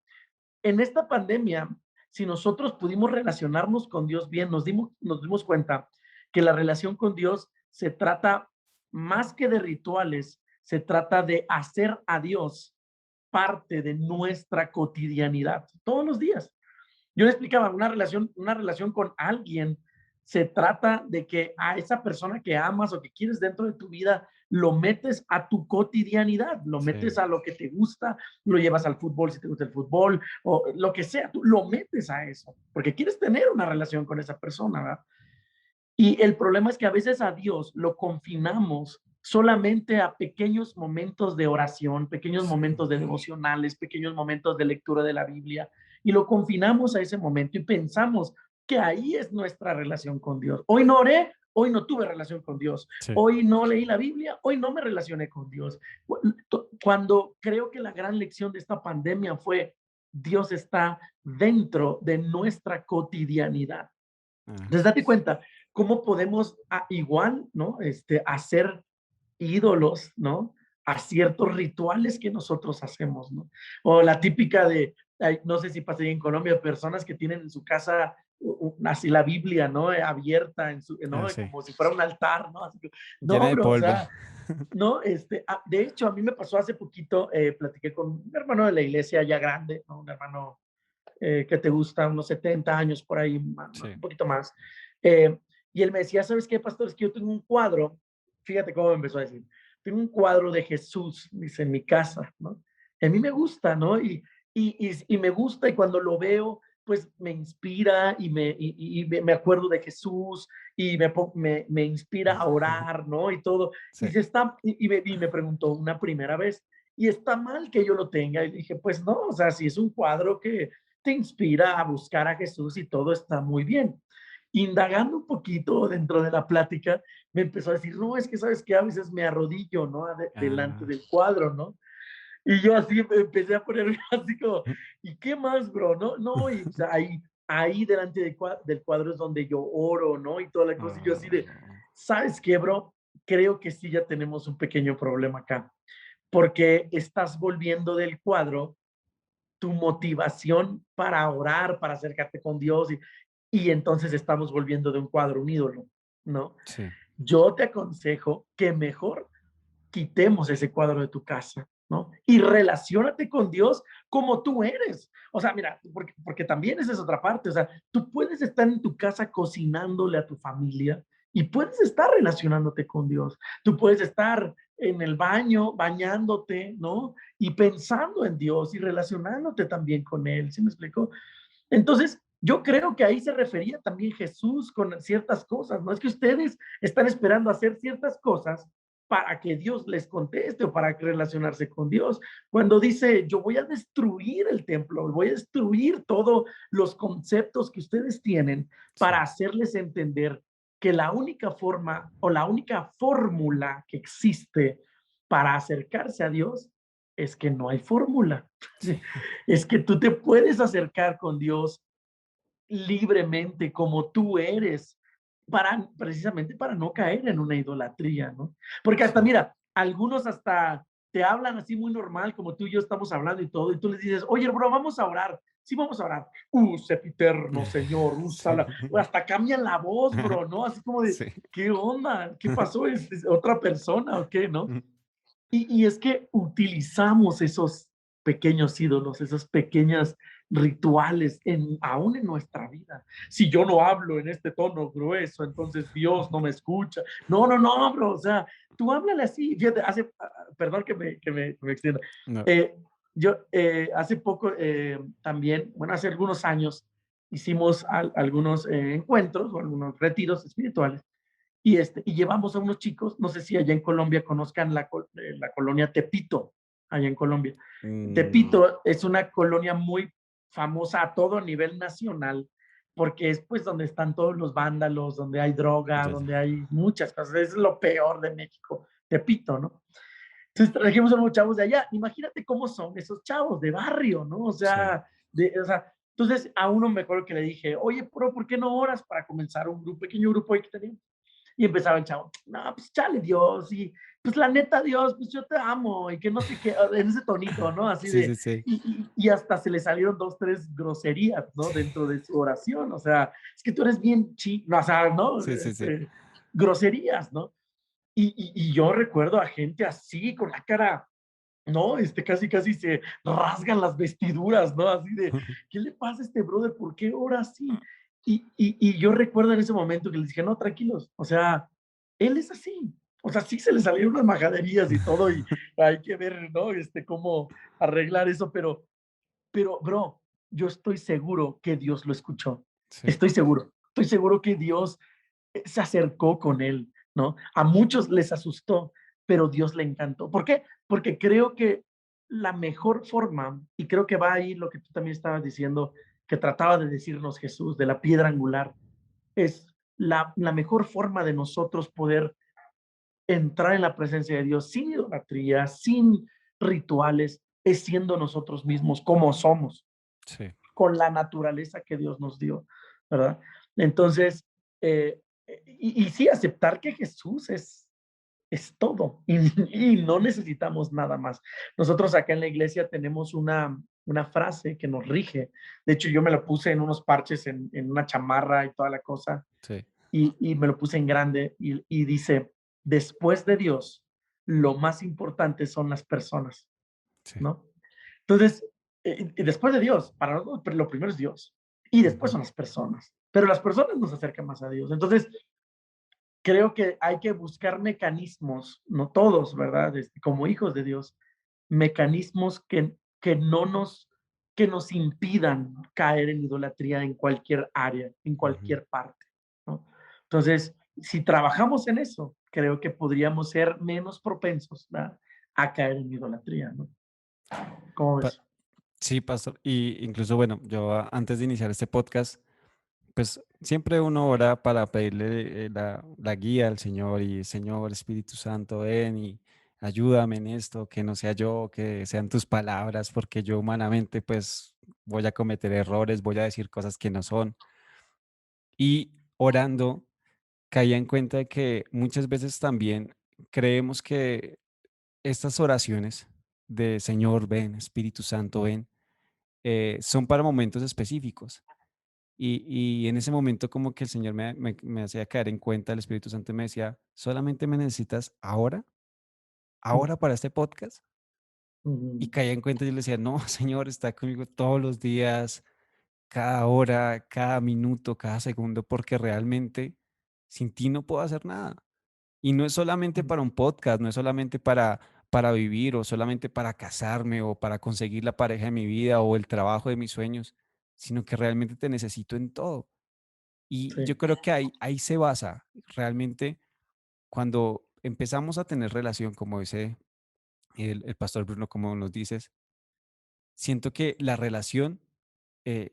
En esta pandemia, si nosotros pudimos relacionarnos con Dios bien, nos dimos cuenta que la relación con Dios se trata más que de rituales, se trata de hacer a Dios parte de nuestra cotidianidad, todos los días. Yo le explicaba, una relación con alguien se trata de que a esa persona que amas o que quieres dentro de tu vida, lo metes a tu cotidianidad, lo sí. metes a lo que te gusta, lo llevas al fútbol si te gusta el fútbol, o lo que sea, tú lo metes a eso, porque quieres tener una relación con esa persona, ¿verdad? Y el problema es que a veces a Dios lo confinamos solamente a pequeños momentos de oración, pequeños Sí. momentos de devocionales, pequeños momentos de lectura de la Biblia, y lo confinamos a ese momento y pensamos que ahí es nuestra relación con Dios. Hoy no oré, hoy no tuve relación con Dios. Sí. Hoy no leí la Biblia, hoy no me relacioné con Dios. Cuando creo que la gran lección de esta pandemia fue Dios está dentro de nuestra cotidianidad. Ah, Entonces, date cuenta cómo podemos igual, ¿no? Hacer ídolos, ¿no? A ciertos rituales que nosotros hacemos, ¿no? O la típica de, ay, no sé si pasa ahí en Colombia, personas que tienen en su casa así la Biblia, ¿no? Abierta, ¿no? sí. Como si fuera un altar, ¿no? Así que, Llena no, de bro, o polvo. sea, no, de hecho, a mí me pasó hace poquito, platiqué con un hermano de la iglesia ya grande, ¿no? Un hermano que te gusta, unos 70 años por ahí, Sí. un poquito más. Eh, y él me decía, ¿sabes qué, pastor? Es que yo tengo un cuadro, fíjate cómo me empezó a decir, tengo un cuadro de Jesús, dice, en mi casa, ¿no? A mí me gusta, ¿no? Y me gusta y cuando lo veo, pues me inspira y me acuerdo de Jesús y me inspira a orar, ¿no? Y todo. Sí. Y se está, y me preguntó una primera vez, ¿y está mal que yo lo tenga? Y dije, pues no, o sea, si es un cuadro que te inspira a buscar a Jesús y todo está muy bien. Indagando un poquito dentro de la plática, me empezó a decir, no, es que sabes que a veces me arrodillo, ¿no? Delante Ah, del cuadro, ¿no? Y yo así me empecé a poner así como, ¿y qué más, bro? No, no, y o sea, ahí delante del cuadro es donde yo oro, ¿no? Y toda la cosa, y yo así de, oh, ¿sabes qué, bro? Creo que sí ya tenemos un pequeño problema acá, porque estás volviendo del cuadro tu motivación para orar, para acercarte con Dios y entonces estamos volviendo de un cuadro un ídolo, ¿no? sí. Yo te aconsejo que mejor quitemos ese cuadro de tu casa, ¿no? Y relaciónate con Dios como tú eres. O sea, mira, porque también esa es otra parte. O sea, tú puedes estar en tu casa cocinándole a tu familia y puedes estar relacionándote con Dios. Tú puedes estar en el baño, bañándote, ¿no? Y pensando en Dios y relacionándote también con Él. ¿Sí me explico? Entonces, yo creo que ahí se refería también Jesús con ciertas cosas, ¿no? Es que ustedes están esperando hacer ciertas cosas para que Dios les conteste o para relacionarse con Dios. Cuando dice, yo voy a destruir el templo, voy a destruir todos los conceptos que ustedes tienen para Sí. hacerles entender que la única forma o la única fórmula que existe para acercarse a Dios es que no hay fórmula. Sí. Es que tú te puedes acercar con Dios libremente como tú eres, para precisamente para no caer en una idolatría, ¿no? Porque hasta Sí. mira, algunos hasta te hablan así muy normal, como tú y yo estamos hablando y todo, y tú les dices, oye, bro, vamos a orar. Sí, vamos a orar. Sepiterno, Señor, Sí. úsala. Hasta cambian la voz, bro, ¿no? Así como de, Sí. ¿qué onda? ¿Qué pasó? ¿Es otra persona o qué, no? Y es que utilizamos esos pequeños ídolos, esas pequeñas rituales aún en nuestra vida. Si yo no hablo en este tono grueso, entonces Dios no me escucha. No, no, no, bro. O sea, tú háblale así. Fíjate, perdón que me extienda. No. Eh, yo hace poco también, bueno, hace algunos años, hicimos algunos encuentros o algunos retiros espirituales y llevamos a unos chicos, no sé si allá en Colombia conozcan la colonia Tepito, allá en Colombia. Mm, Tepito es una colonia muy famosa a todo nivel nacional, porque es pues donde están todos los vándalos, donde hay droga, ya, donde ya. hay muchas cosas. Es lo peor de México, Tepito, ¿no? Entonces trajimos a unos chavos de allá. Imagínate cómo son esos chavos de barrio, ¿no? Sí. O sea, entonces a uno me acuerdo que le dije, oye, bro, ¿por qué no oras para comenzar un grupo, pequeño grupo ahí que tenemos? Y empezaba el chavo, no, pues chale Dios, y pues la neta Dios, pues yo te amo, y que no sé qué, en ese tonito, ¿no? Así Sí, de, sí, sí. y hasta se le salieron dos, tres groserías, ¿no? Dentro de su oración, o sea, es que tú eres bien no, o sea, ¿no? Sí, sí, sí. Groserías, ¿no? Y yo recuerdo a gente así, con la cara, ¿no? Casi, casi se rasgan las vestiduras, ¿no? Así de, ¿qué le pasa a este brother? ¿Por qué ora así? Y yo recuerdo en ese momento que les dije, no, tranquilos, o sea, él es así. O sea, sí se le salieron unas majaderías y todo, y hay que ver, ¿no? Cómo arreglar eso, bro, yo estoy seguro que Dios lo escuchó. Sí. Estoy seguro que Dios se acercó con él, ¿no? A muchos les asustó, pero Dios le encantó. ¿Por qué? Porque creo que la mejor forma, y creo que va ahí lo que tú también estabas diciendo, que trataba de decirnos Jesús, de la piedra angular, es la mejor forma de nosotros poder entrar en la presencia de Dios sin idolatría, sin rituales, es siendo nosotros mismos como somos, Sí. con la naturaleza que Dios nos dio, ¿verdad? Entonces, y sí, aceptar que Jesús es todo y no necesitamos nada más. Nosotros acá en la iglesia tenemos una frase que nos rige. De hecho, yo me lo puse en unos parches, en una chamarra y toda la cosa, Sí. y me lo puse en grande y dice, después de Dios, lo más importante son las personas, Sí. ¿no? Entonces, y después de Dios, para nosotros lo primero es Dios y después Ujú. son las personas, pero las personas nos acercan más a Dios. Entonces, creo que hay que buscar mecanismos, no todos, ¿verdad? Como hijos de Dios, mecanismos que nos impidan caer en idolatría en cualquier área, en Ujú. cualquier parte, ¿no? Entonces, si trabajamos en eso, creo que podríamos ser menos propensos, ¿verdad?, a caer en idolatría, ¿no? ¿Cómo Pa- ves? sí, pastor. Y incluso, bueno, yo antes de iniciar este podcast, pues siempre uno ora para pedirle la guía al Señor y Señor Espíritu Santo, ven y ayúdame en esto, que no sea yo, que sean tus palabras, porque yo humanamente pues voy a cometer errores, voy a decir cosas que no son. Y orando, caía en cuenta de que muchas veces también creemos que estas oraciones de Señor, ven, Espíritu Santo, ven, son para momentos específicos. Y en ese momento como que el Señor me hacía caer en cuenta, el Espíritu Santo me decía, solamente me necesitas ahora, ahora para este podcast. Y Ujú. caía en cuenta y yo le decía, no, Señor, está conmigo todos los días, cada hora, cada minuto, cada segundo, porque realmente sin ti no puedo hacer nada. Y no es solamente para un podcast, no es solamente para vivir o solamente para casarme o para conseguir la pareja de mi vida o el trabajo de mis sueños, sino que realmente te necesito en todo. Y Sí. yo creo que ahí se basa realmente cuando empezamos a tener relación, como dice el pastor Bruno, como nos dices, siento que la relación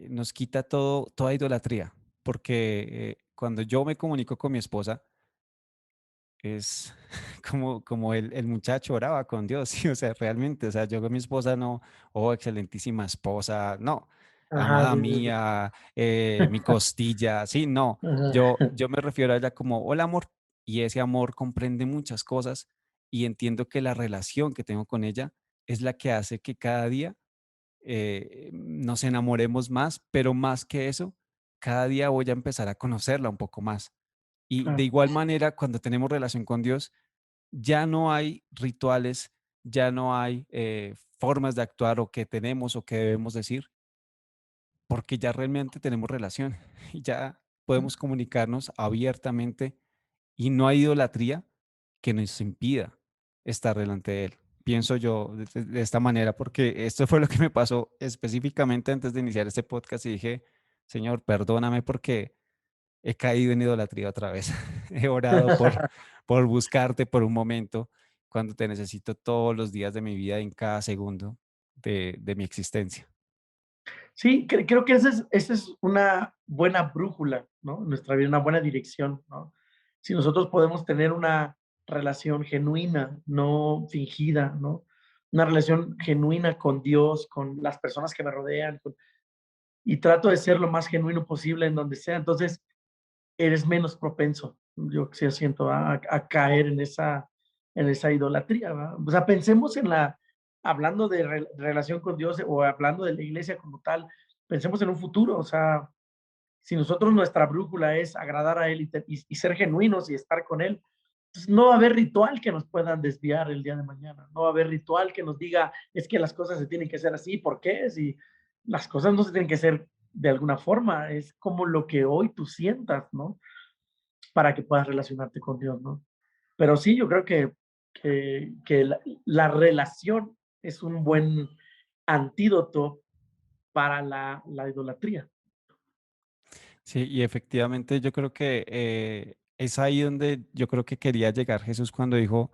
nos quita toda idolatría, porque cuando yo me comunico con mi esposa, es como el muchacho oraba con Dios, sí, o sea, realmente, o sea, yo con mi esposa no, oh, excelentísima esposa, no, Ajá, amada sí, sí, mía, mi costilla, sí, no, yo, Ajá. yo me refiero a ella como, hola amor, y ese amor comprende muchas cosas y entiendo que la relación que tengo con ella es la que hace que cada día nos enamoremos más, pero más que eso, cada día voy a empezar a conocerla un poco más. Y de Claro. igual manera, cuando tenemos relación con Dios, ya no hay rituales, ya no hay formas de actuar o que tenemos o que debemos decir, porque ya realmente tenemos relación y ya podemos comunicarnos abiertamente y no hay idolatría que nos impida estar delante de Él. Pienso yo de esta manera, porque esto fue lo que me pasó específicamente antes de iniciar este podcast y dije, Señor, perdóname porque he caído en idolatría otra vez. He orado por buscarte por un momento cuando te necesito todos los días de mi vida, en cada segundo de mi existencia. Sí, creo que esa es una buena brújula, ¿no? En nuestra vida, una buena dirección, ¿no? Si nosotros podemos tener una relación genuina, no fingida, ¿no? Una relación genuina con Dios, con las personas que me rodean, y trato de ser lo más genuino posible en donde sea, entonces eres menos propenso, yo sí siento, a caer en esa idolatría, ¿verdad? O sea, pensemos en hablando de relación con Dios o hablando de la iglesia como tal, pensemos en un futuro, o sea, si nosotros nuestra brújula es agradar a Él y ser genuinos y estar con Él, pues no va a haber ritual que nos puedan desviar el día de mañana, no va a haber ritual que nos diga, es que las cosas se tienen que hacer así, ¿por qué? Si las cosas no se tienen que hacer de alguna forma, es como lo que hoy tú sientas, ¿no? Para que puedas relacionarte con Dios, ¿no? Pero sí, yo creo que la relación es un buen antídoto para la idolatría. Sí, y efectivamente yo creo que es ahí donde yo creo que quería llegar Jesús cuando dijo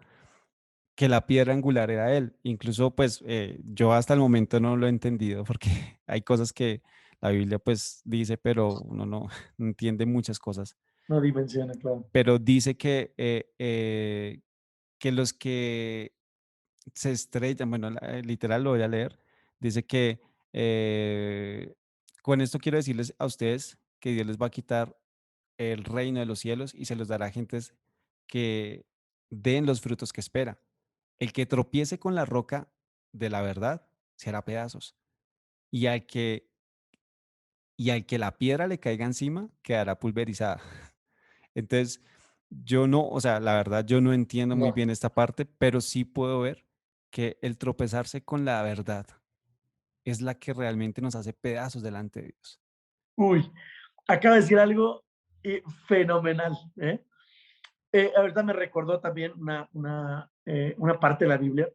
que la piedra angular era Él. Incluso pues yo hasta el momento no lo he entendido porque hay cosas que la Biblia pues dice, pero uno no, no entiende muchas cosas. No dimensiona, claro. Pero dice que los que se estrellan, bueno, literal lo voy a leer, dice que con esto quiero decirles a ustedes que Dios les va a quitar el reino de los cielos y se los dará a gentes que den los frutos que espera. El que tropiece con la roca de la verdad se hará pedazos y al que la piedra le caiga encima quedará pulverizada. Entonces, yo no, o sea, la verdad, yo no entiendo muy No. bien esta parte, pero sí puedo ver que el tropezarse con la verdad es la que realmente nos hace pedazos delante de Dios. Uy, acaba de decir algo fenomenal. Ahorita me recordó también una parte de la Biblia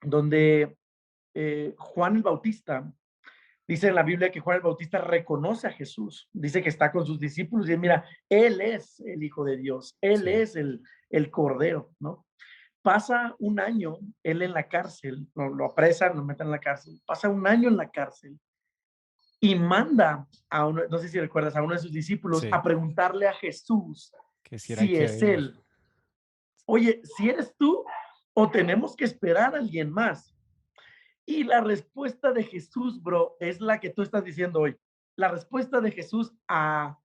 donde Juan el Bautista, dice en la Biblia que Juan el Bautista reconoce a Jesús, dice que está con sus discípulos y dice, mira, Él es el Hijo de Dios, Él Sí, es el Cordero, ¿no? Pasa un año él en la cárcel, lo apresan, lo meten en la cárcel, pasa un año en la cárcel y manda a uno, no sé si recuerdas, a uno de sus discípulos sí, a preguntarle a Jesús que si era el si que es debía venir. él. Oye, si eres tú o tenemos que esperar a alguien más. Y la respuesta de Jesús, bro, es la que tú estás diciendo hoy. La respuesta de Jesús a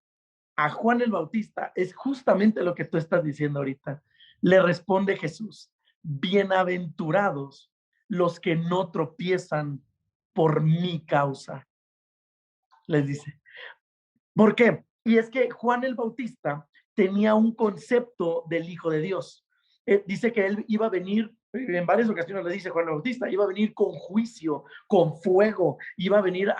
Juan el Bautista es justamente lo que tú estás diciendo ahorita. Le responde Jesús, bienaventurados los que no tropiezan por mi causa, les dice. ¿Por qué? Y es que Juan el Bautista tenía un concepto del Hijo de Dios. Dice que él iba a venir, en varias ocasiones le dice Juan el Bautista, iba a venir con juicio, con fuego, iba a venir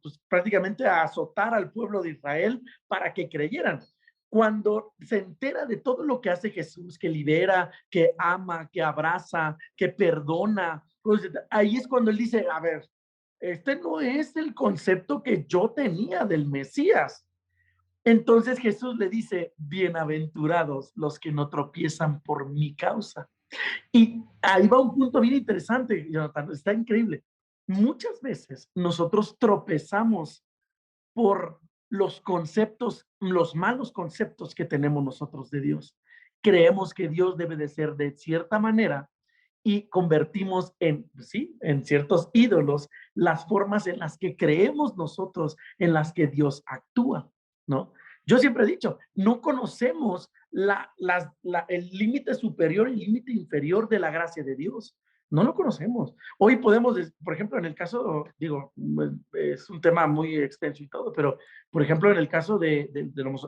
pues, prácticamente a azotar al pueblo de Israel para que creyeran. Cuando se entera de todo lo que hace Jesús, que libera, que ama, que abraza, que perdona, pues ahí es cuando él dice, a ver, este no es el concepto que yo tenía del Mesías. Entonces Jesús le dice, bienaventurados los que no tropiezan por mi causa. Y ahí va un punto bien interesante, Jonathan, está increíble. Muchas veces nosotros tropezamos por los conceptos, los malos conceptos que tenemos nosotros de Dios. Creemos que Dios debe de ser de cierta manera y convertimos en, sí, en ciertos ídolos las formas en las que creemos nosotros, en las que Dios actúa, ¿no? Yo siempre he dicho, no conocemos el límite superior y el límite inferior de la gracia de Dios. No lo conocemos. Hoy podemos, por ejemplo, en el caso, digo, es un tema muy extenso y todo, pero, por ejemplo, en el caso de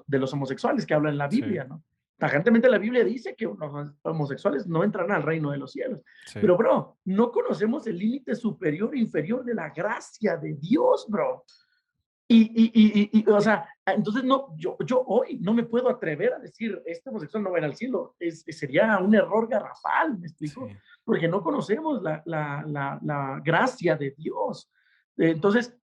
los homosexuales que habla en la Sí, Biblia, ¿no? Tajantemente la Biblia dice que los homosexuales no entrarán al reino de los cielos. sí, Pero, bro, no conocemos el límite superior e inferior de la gracia de Dios, bro. O sea, entonces no, yo hoy no me puedo atrever a decir, este homosexual no va a ir al cielo. Sería un error garrafal, ¿me explico? sí. Porque no conocemos la gracia de Dios. Entonces,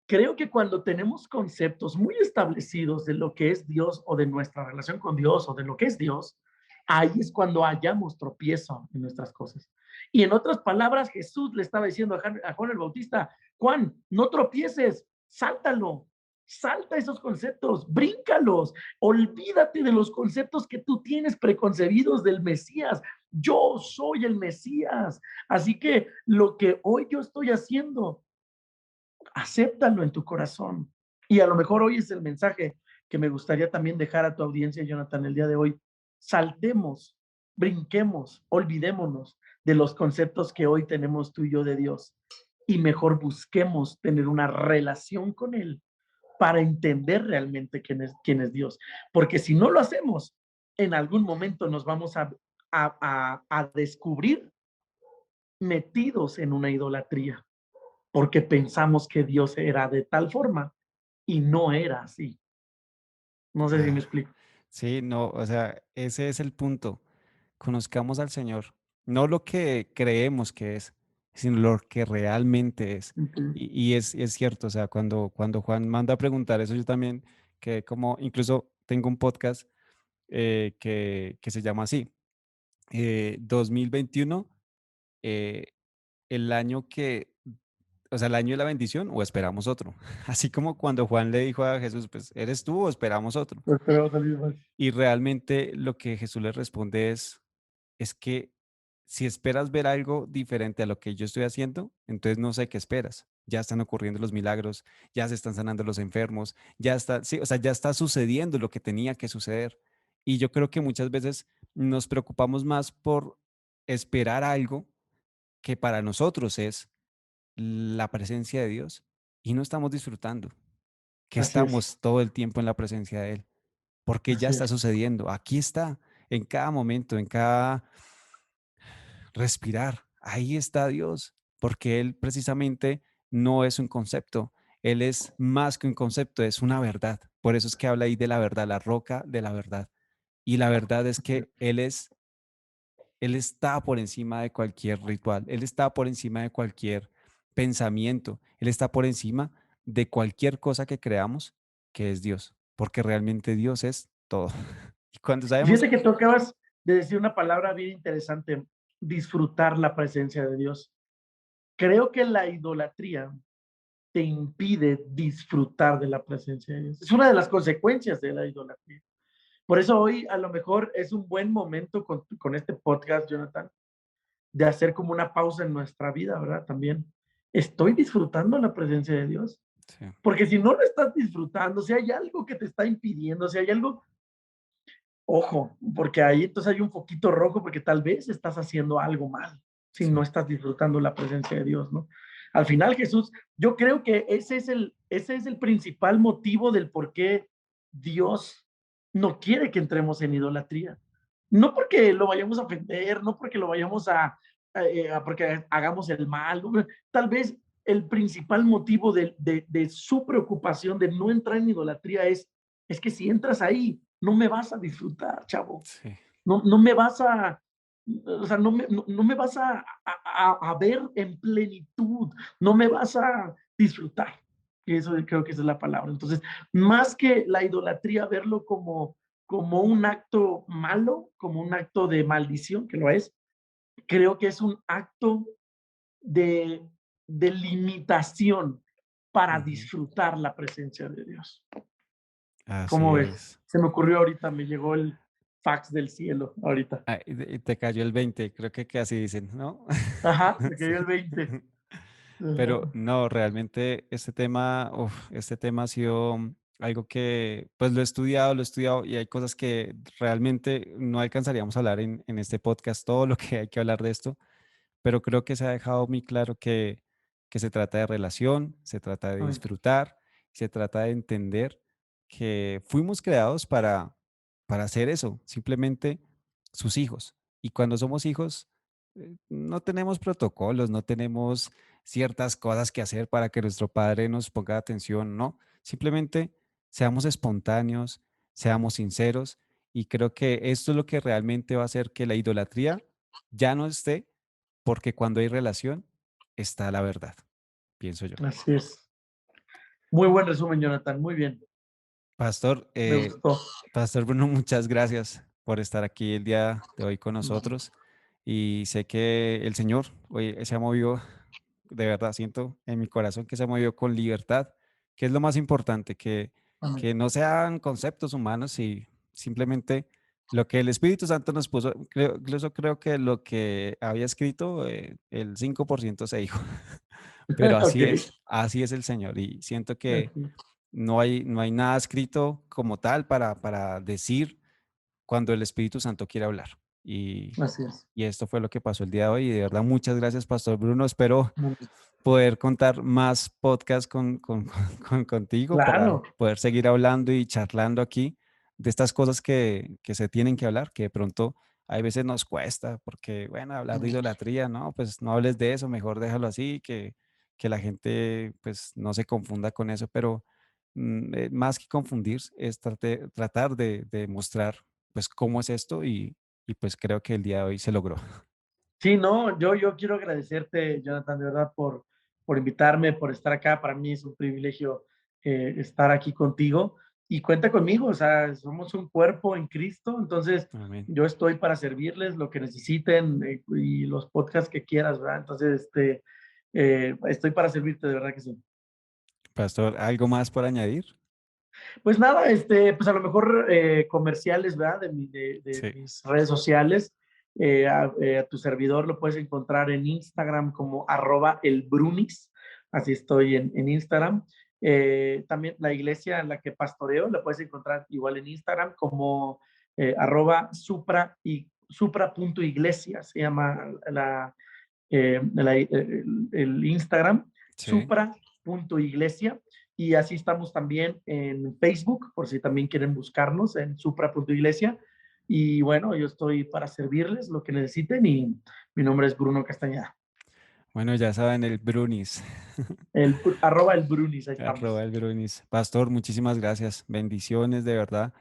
creo que cuando tenemos conceptos muy establecidos de lo que es Dios o de nuestra relación con Dios o de lo que es Dios, ahí es cuando hallamos tropiezo en nuestras cosas. Y en otras palabras, Jesús le estaba diciendo a Juan el Bautista, Juan, no tropieces, sáltalo, salta esos conceptos, bríncalos, olvídate de los conceptos que tú tienes preconcebidos del Mesías. Yo soy el Mesías. Así que lo que hoy yo estoy haciendo, acéptalo en tu corazón. Y a lo mejor hoy es el mensaje que me gustaría también dejar a tu audiencia, Jonathan, el día de hoy. Saltemos, brinquemos, olvidémonos de los conceptos que hoy tenemos tú y yo de Dios y mejor busquemos tener una relación con Él para entender realmente quién es Dios. Porque si no lo hacemos, en algún momento nos vamos a descubrir metidos en una idolatría porque pensamos que Dios era de tal forma y no era así. No sé si me Ah, explico. sí, no, o sea, ese es el punto. Conozcamos al Señor, no lo que creemos que es, sino lo que realmente es. Ujú. Y es cierto, o sea, cuando Juan manda a preguntar eso, yo también, que como incluso tengo un podcast que se llama así, 2021, eh, el año que, o sea, el año de la bendición o esperamos otro. Así como cuando Juan le dijo a Jesús, pues, ¿eres tú o esperamos otro? Pues pero salir mal. Y realmente lo que Jesús le responde es que si esperas ver algo diferente a lo que yo estoy haciendo, entonces no sé qué esperas. Ya están ocurriendo los milagros, ya se están sanando los enfermos, ya está, sí, o sea, ya está sucediendo lo que tenía que suceder. Y yo creo que muchas veces nos preocupamos más por esperar algo que para nosotros es la presencia de Dios y no estamos disfrutando, que Así es, estamos todo el tiempo en la presencia de Él, porque ya así está es, sucediendo, aquí está, en cada momento, en cada respirar. Ahí está Dios, porque Él precisamente no es un concepto, Él es más que un concepto, es una verdad. Por eso es que habla ahí de la verdad, la roca de la verdad. Y la verdad es así es, que Él está por encima de cualquier ritual, Él está por encima de cualquier pensamiento, Él está por encima de cualquier cosa que creamos que es Dios, porque realmente Dios es todo. Y cuando Y sabemos, fíjate que tú acabas de decir una palabra bien interesante, disfrutar la presencia de Dios. Creo que la idolatría te impide disfrutar de la presencia de Dios. Es una de las consecuencias de la idolatría. Por eso hoy a lo mejor es un buen momento con este podcast, Jonathan, de hacer como una pausa en nuestra vida, ¿verdad? También estoy disfrutando la presencia de Dios. sí, Porque si no lo estás disfrutando, si hay algo que te está impidiendo, si hay algo, ojo, porque ahí entonces hay un foquito rojo porque tal vez estás haciendo algo mal si sí, no estás disfrutando la presencia de Dios, ¿no? Al final, Jesús, yo creo que ese es el principal motivo del por qué Dios no quiere que entremos en idolatría. No porque lo vayamos a ofender, no porque lo vayamos porque hagamos el mal, ¿no? Tal vez el principal motivo de su preocupación de no entrar en idolatría es que si entras ahí, no me vas a disfrutar, chavo. sí. No me vas o sea, no me vas a ver en plenitud, no me vas a disfrutar. Y eso creo que esa es la palabra. Entonces, más que la idolatría, verlo como un acto malo, como un acto de maldición, que lo es, creo que es un acto de, de limitación para Ujú. disfrutar la presencia de Dios. Así ¿Cómo ves? es. Se me ocurrió ahorita, me llegó el fax del cielo ahorita. Ah, y te cayó el 20, creo que así dicen, ¿no? Ajá, me Sí. cayó el 20. Pero Ajá. no, realmente este tema ha sido algo que pues lo he estudiado y hay cosas que realmente no alcanzaríamos a hablar en este podcast, todo lo que hay que hablar de esto, pero creo que se ha dejado muy claro que se trata de relación, se trata de Ay, disfrutar, se trata de entender que fuimos creados para hacer eso, simplemente sus hijos. Y cuando somos hijos, no tenemos protocolos, no tenemos ciertas cosas que hacer para que nuestro padre nos ponga atención, no, simplemente seamos espontáneos, seamos sinceros y creo que esto es lo que realmente va a hacer que la idolatría ya no esté porque cuando hay relación está la verdad, pienso yo. así es. Muy buen resumen, Jonathan. Muy bien. Pastor, Me gustó. Pastor Bruno, muchas gracias por estar aquí el día de hoy con nosotros. Y sé que el Señor hoy se ha movido, de verdad, siento en mi corazón que se ha movido con libertad, que es lo más importante, Amén. que no sean conceptos humanos y simplemente lo que el Espíritu Santo nos puso, incluso creo que lo que había escrito, el 5% se dijo, pero Ok. así es el Señor y siento que Así, no hay nada escrito como tal para decir cuando el Espíritu Santo quiere hablar. así es. Y esto fue lo que pasó el día de hoy. Y de verdad, muchas gracias, Pastor Bruno. Espero Muy bien. poder contar más podcasts contigo para Claro. poder seguir hablando y charlando aquí de estas cosas que se tienen que hablar, que de pronto hay veces nos cuesta, porque, bueno, hablar de idolatría, no, pues no hables de eso, mejor déjalo así, que la gente pues no se confunda con eso, pero más que confundir es tratar de mostrar pues cómo es esto y pues creo que el día de hoy se logró. Sí, no, yo quiero agradecerte, Jonathan, de verdad, por invitarme, por estar acá. Para mí es un privilegio estar aquí contigo y cuenta conmigo, o sea, somos un cuerpo en Cristo, entonces Amén. yo estoy para servirles lo que necesiten y los podcasts que quieras, ¿verdad? Entonces, estoy para servirte, de verdad que sí. Pastor, ¿algo más por añadir? Pues nada, pues a lo mejor comerciales, ¿verdad? De Sí. mis redes sociales. A tu servidor lo puedes encontrar en Instagram como @elbrunis. Así estoy en Instagram. También la iglesia en la que pastoreo la puedes encontrar igual en Instagram como @supra.iglesia. Se llama el Instagram, Sí. supra.iglesia. Y así estamos también en Facebook, por si también quieren buscarnos en supra.iglesia. Y bueno, yo estoy para servirles lo que necesiten y mi nombre es Bruno Castañeda. Bueno, ya saben, el Brunis. El Brunis, ahí Arroba estamos. el Brunis. Pastor, muchísimas gracias. Bendiciones, de verdad.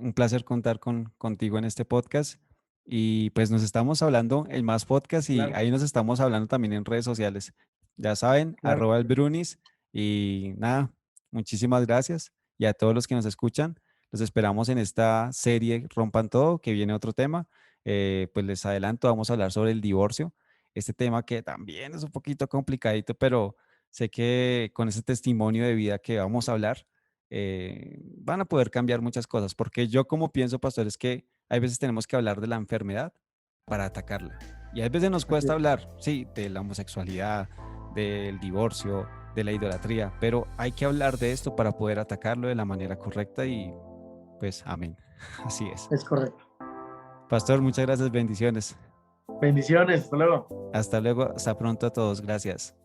Un placer contar contigo en este podcast. Y pues nos estamos hablando en más podcasts y Claro, ahí nos estamos hablando también en redes sociales. Ya saben, claro. arroba el Brunis. Y nada, muchísimas gracias. Y a todos los que nos escuchan, los esperamos en esta serie Rompan Todo, que viene otro tema. Pues les adelanto, vamos a hablar sobre el divorcio. Este tema que también es un poquito complicadito, pero sé que con ese testimonio de vida que vamos a hablar, van a poder cambiar muchas cosas, porque yo como pienso, pastor, es que hay veces tenemos que hablar de la enfermedad para atacarla. Y hay veces nos Así cuesta es. hablar, sí, de la homosexualidad, del divorcio, de la idolatría, pero hay que hablar de esto para poder atacarlo de la manera correcta y pues amén. Así es. Es correcto. Pastor, muchas gracias, bendiciones. Bendiciones. Hasta luego. Hasta luego, hasta pronto a todos, gracias.